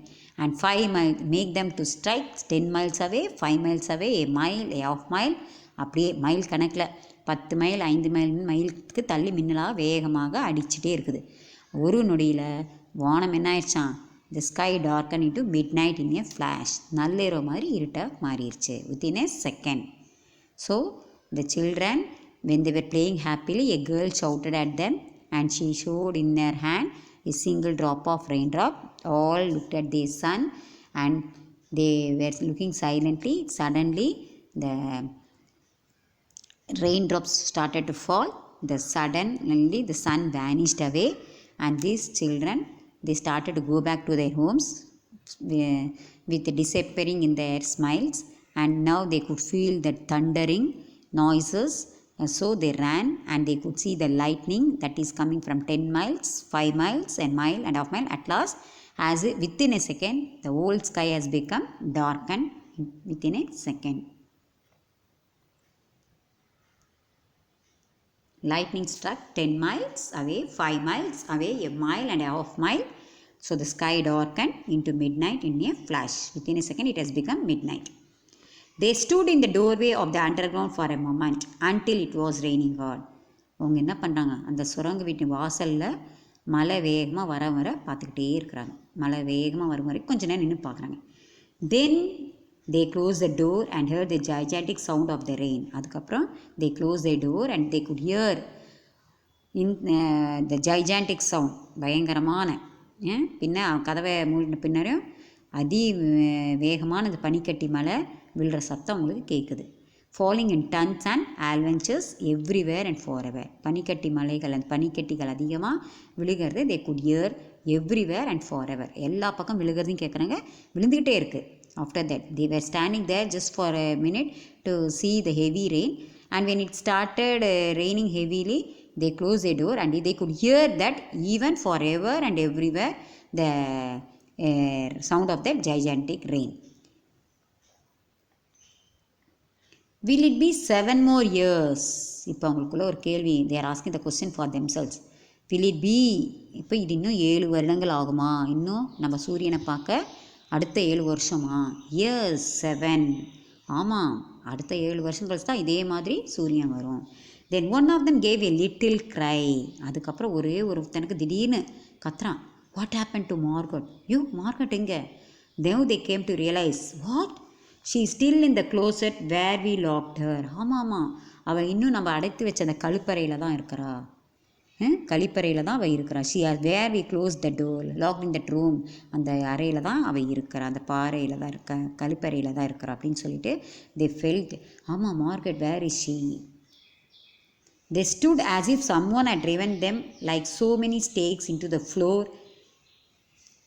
A: And 5 miles make them to strike 10 miles away, 5 miles away, a mile, a half mile, அப்படியே mile கணக்கில் 10 mile 5 மைலுக்கு தள்ளி மின்னலாக வேகமாக அடிச்சுட்டே இருக்குது. ஒரு நொடியில் வானம் என்ன ஆயிடுச்சான்? The sky darken into midnight in a flash. நள்ளிரவு மாதிரி இருட்டாக மாறிடுச்சு within a second. So the children when they were playing happily, a girl shouted at them and she showed in her hand a single drop of raindrop. All looked at the sun and they were looking silently. Suddenly the raindrops started to fall. Suddenly the sun vanished away, and these children, they started to go back to their homes with disappearing in their smiles. And now they could feel the thundering noises. So they ran and they could see the lightning that is coming from 10 miles, 5 miles, a mile and half mile. At last, as within a second, the whole sky has become darkened within a second. Lightning struck 10 miles away, 5 miles away, a mile and a half mile. So the sky darkened into midnight in a flash. Within a second, it has become midnight. They stood in the doorway of the underground for a moment until it was raining hard. அவங்க என்ன பண்ணுறாங்க? அந்த சுரங்க வீட்டு வாசலில் மழை வேகமாக வர பார்த்துக்கிட்டே இருக்கிறாங்க. மழை வேகமாக வரும் வரை கொஞ்ச நேரம் நின்று பார்க்குறாங்க. தென் they closed the door and heard the gigantic sound of the rain. அதுக்கப்புறம் they closed the door and they could hear in the gigantic sound, பயங்கரமான பின்ன கதவை மூடின பின்னரும் வேகமான இந்த பனிக்கட்டி மழை விழுற சத்தம் அவங்களுக்கு கேட்குது. Falling in tons and avalanches everywhere and forever. பனிக்கட்டி மலைகள், அந்த பனிக்கட்டிகள் அதிகமாக விழுகிறது. They could hear everywhere and forever. எல்லா பக்கம் விழுகிறதையும் கேட்குறாங்க, விழுந்துக்கிட்டே இருக்குது. After that they were standing there just for a minute to see the heavy rain, and when it started raining heavily, they closed the door and they could hear that even forever and everywhere the sound of that gigantic rain. Will it be 7 more years? இப்போ அவங்களுக்குள்ள ஒரு கேள்வி. they are asking the question for themselves. will it be, இப்போ இது இன்னும் 7 வருடங்கள் ஆகுமா? இன்னும் நம்ம சூரியனை பார்க்க அடுத்த 7 வருஷமா? yes 7. ஆமாம், அடுத்த 7 வருஷம் கழிச்சு தான் இதே மாதிரி சூரியன் வரும். then one of them gave a little cry. அதுக்கப்புறம் ஒருத்தனுக்கு திடீர்னு கத்துறான். what happened to Margaret? Margaret எங்கே? then they came to realize, what? she is still in the closet where we locked her. ஆமாம், அவள் இன்னும் நம்ம அடைத்து வச்ச அந்த கழிப்பறையில் தான் இருக்கிறா. கழிப்பறையில் தான் அவள் இருக்கிறா. she are where we closed the door, locked in that room. அந்த அறையில் தான் அவள் இருக்கிறா, அந்த பாறையில் தான் இருக்கா, கழிப்பறையில் தான் இருக்கிறா அப்படின்னு சொல்லிட்டு they felt, ஆமாம் Margaret, where is she? they stood as if someone had driven them like so many stakes into the floor.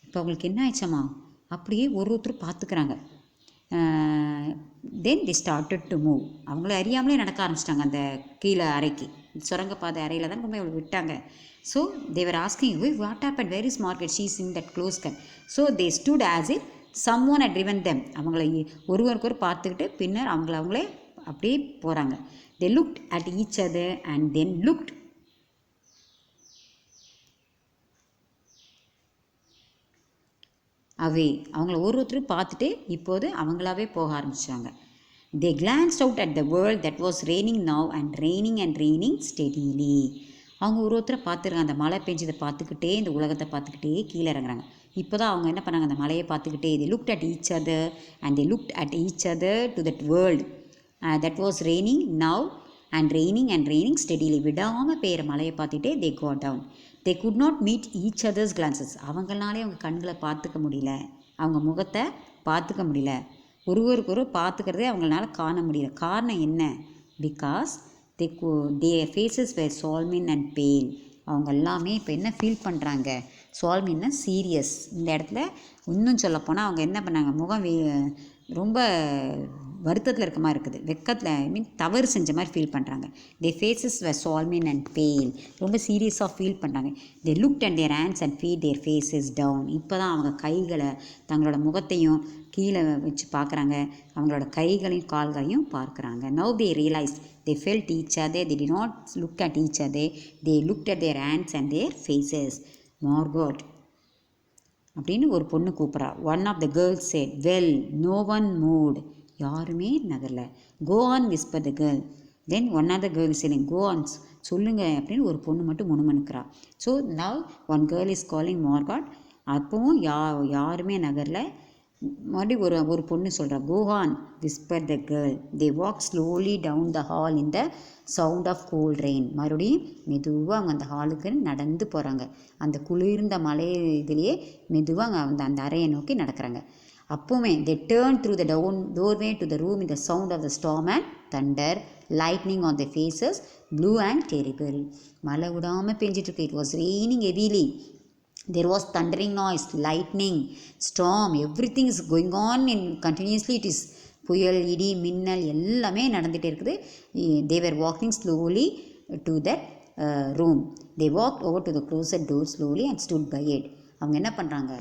A: இப்போ அவங்களுக்கு என்ன ஆயிடுச்சாமா? அப்படியே ஒருத்தர் பார்த்துக்கிறாங்க. தென் they started to move. அவங்கள அறியாமலே நடக்க ஆரம்பிச்சிட்டாங்க அந்த கீழே அறைக்கு. சுரங்கப்பாதை அறையில் தான் ரொம்ப அவளை விட்டாங்க. So they were asking, what happened? where is Margaret? she is in that closed cut. so they stood as if someone had driven them. அவங்கள ஒருவருக்கொரு பார்த்துக்கிட்டு பின்னர் அவங்களே அப்படியே போகிறாங்க. they looked at each other and then looked away. அவங்கள ஒருத்தரும் பார்த்துட்டு இப்போது அவங்களாவே போக ஆரம்பித்தாங்க. They glanced out at the world that was raining now and raining steadily. அவங்க ஒருத்தரை பார்த்துருக்காங்க, அந்த மழை பெஞ்சதை பார்த்துக்கிட்டே இந்த உலகத்தை பார்த்துக்கிட்டே கீழே இறங்குறாங்க. இப்போ தான் அவங்க என்ன பண்ணாங்க, அந்த மலையை பார்த்துக்கிட்டே they looked at each other and they looked at each other to that world that was raining now and raining steadily. விடாமல் பெய்கிற மலையை பார்த்துட்டே they got down. They could not meet each other's glances. அவங்களாலே அவங்க கண்களை பார்த்துக்க முடியல, அவங்க முகத்தை பார்த்துக்க முடியல, ஒருவருக்கொரு பார்த்துக்கிறதே அவங்களால காண முடியல. காரணம் என்ன? Because their faces were solemn and pale. அவங்க எல்லாமே இப்போ என்ன ஃபீல் பண்ணுறாங்க? solemn serious. இந்த இடத்துல இன்னும் சொல்லப்போனால் அவங்க என்ன பண்ணாங்க, முகம் ரொம்ப வருத்தத்தில் இருக்க மாதிரி இருக்குது, வெக்கத்தில் தவறு செஞ்ச மாதிரி ஃபீல் பண்ணுறாங்க. their faces were solemn and pale. ரொம்ப சீரியஸாக ஃபீல் பண்ணுறாங்க. they looked at their hands and feet their faces down. இப்போ தான் அவங்க கைகளை, தங்களோட முகத்தையும் கீழே வச்சு பார்க்குறாங்க, அவங்களோட கைகளையும் கால்களையும் பார்க்குறாங்க. now they realized they felt each other. They did not look at each other. They looked at their hands and their faces. Margot அப்படின்னு ஒரு பொண்ணு கூப்பிட்றா. One of the girls said, well, no one moved. யாருமே நகரல. go on, whispered the girl. then one other girl said, go on, சொல்லுங்க அப்படின்னு ஒரு பொண்ணு மட்டும் முணுமுணுக்கிறா. so now one girl is calling Margot. அப்பவும் யாருமே நகரல. மறுபடியும் ஒரு பொண்ணு சொல்கிறா, go on, whispered the girl. they walked slowly down the hall in the sound of cold rain. மறுபடியும் மெதுவாக அவங்க அந்த ஹாலுக்கு நடந்து போகிறாங்க. அந்த குளிர்ந்த மலை இதுலேயே மெதுவாக அவங்க அந்த அறையை நோக்கி நடக்கிறாங்க. அப்போவுமே they turned through the doorway to the room in the sound of the storm and thunder, lightning on their faces, blue and terrible. மழை விடாமல் பெஞ்சிட்ருக்கு. it was raining heavily. there was thundering noise, lightning, storm, everything is going on in continuously. it is புயல், இடி, மின்னல் எல்லாமே நடந்துகிட்டே இருக்குது. they were walking slowly to that room. they walked over to the closet door slowly and stood by it. அவங்க என்ன பண்ணுறாங்க,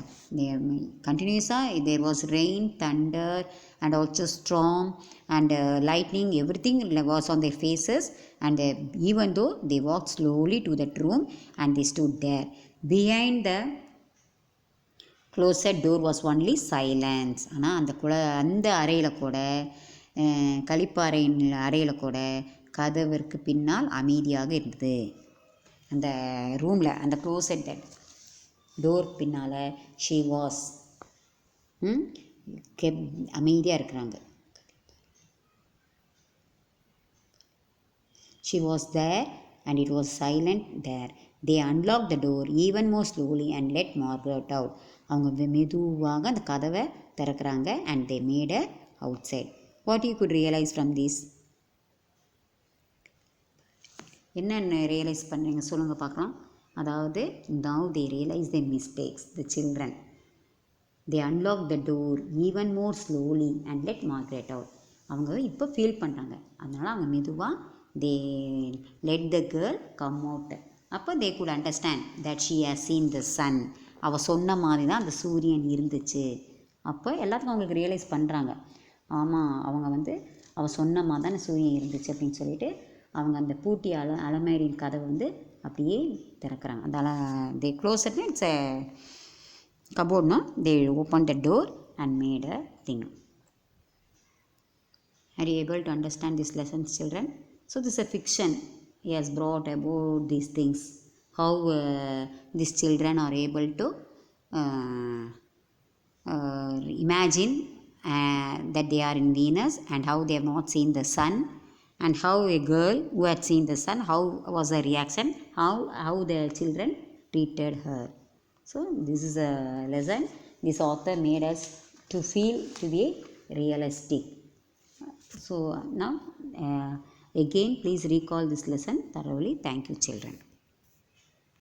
A: கண்டினியூஸாக there was rain, thunder and also storm and lightning, everything was on their faces. and even though they walked slowly to that room and they stood there, behind the closet door was only silence. ஆனால் அந்த அறையில் கூட, கழிப்பறையின் அறையில் கூட கதவிற்கு பின்னால் அமைதியாக இருந்தது. அந்த ரூமில் அந்த க்ளோசட் டோர் பின்னால் ஷீ வாஸ் அமைதியாக இருக்கிறாங்க. she was there and it was silent there. they unlocked the door even more slowly and let Margaret out. அவங்க மெதுவாக அந்த கதவை திறக்கிறாங்க and they made her outside. what you could realize from this? என்னென்ன realise பண்ணுறீங்க சொல்லுங்கள் பார்க்கலாம். அதாவது now they realize their mistakes, the children. they unlocked the door even more slowly and let Margaret out. அவங்க இப்போ ஃபீல் பண்ணுறாங்க, அதனால் அவங்க மெதுவாக they let the girl come out. அப்போ they could understand that she has seen the sun. அவள் சொன்ன மாதிரி தான் அந்த சூரியன் இருந்துச்சு. அப்போ எல்லாத்துக்கும் அவங்களுக்கு ரியலைஸ் பண்ணுறாங்க, ஆமாம் அவங்க அவள் சொன்ன மாதிரி தான் சூரியன் இருந்துச்சு அப்படின்னு சொல்லிட்டு அவங்க அந்த பூட்டி அலமாரியின் கதவை அப்படியே திறக்கிறாங்க. அந்த they close it, it's a cupboard, no? they opened the door and made a thing. Are you able to understand this lesson, children? So this is a fiction he has brought about these things, how these children are able to imagine that they are in Venus and how they have not seen the sun, and how a girl who had seen the sun, how was her reaction, how the children treated her. So this is a lesson this author made us to feel to be realistic. So now again please recall this lesson thoroughly. Thank you, children.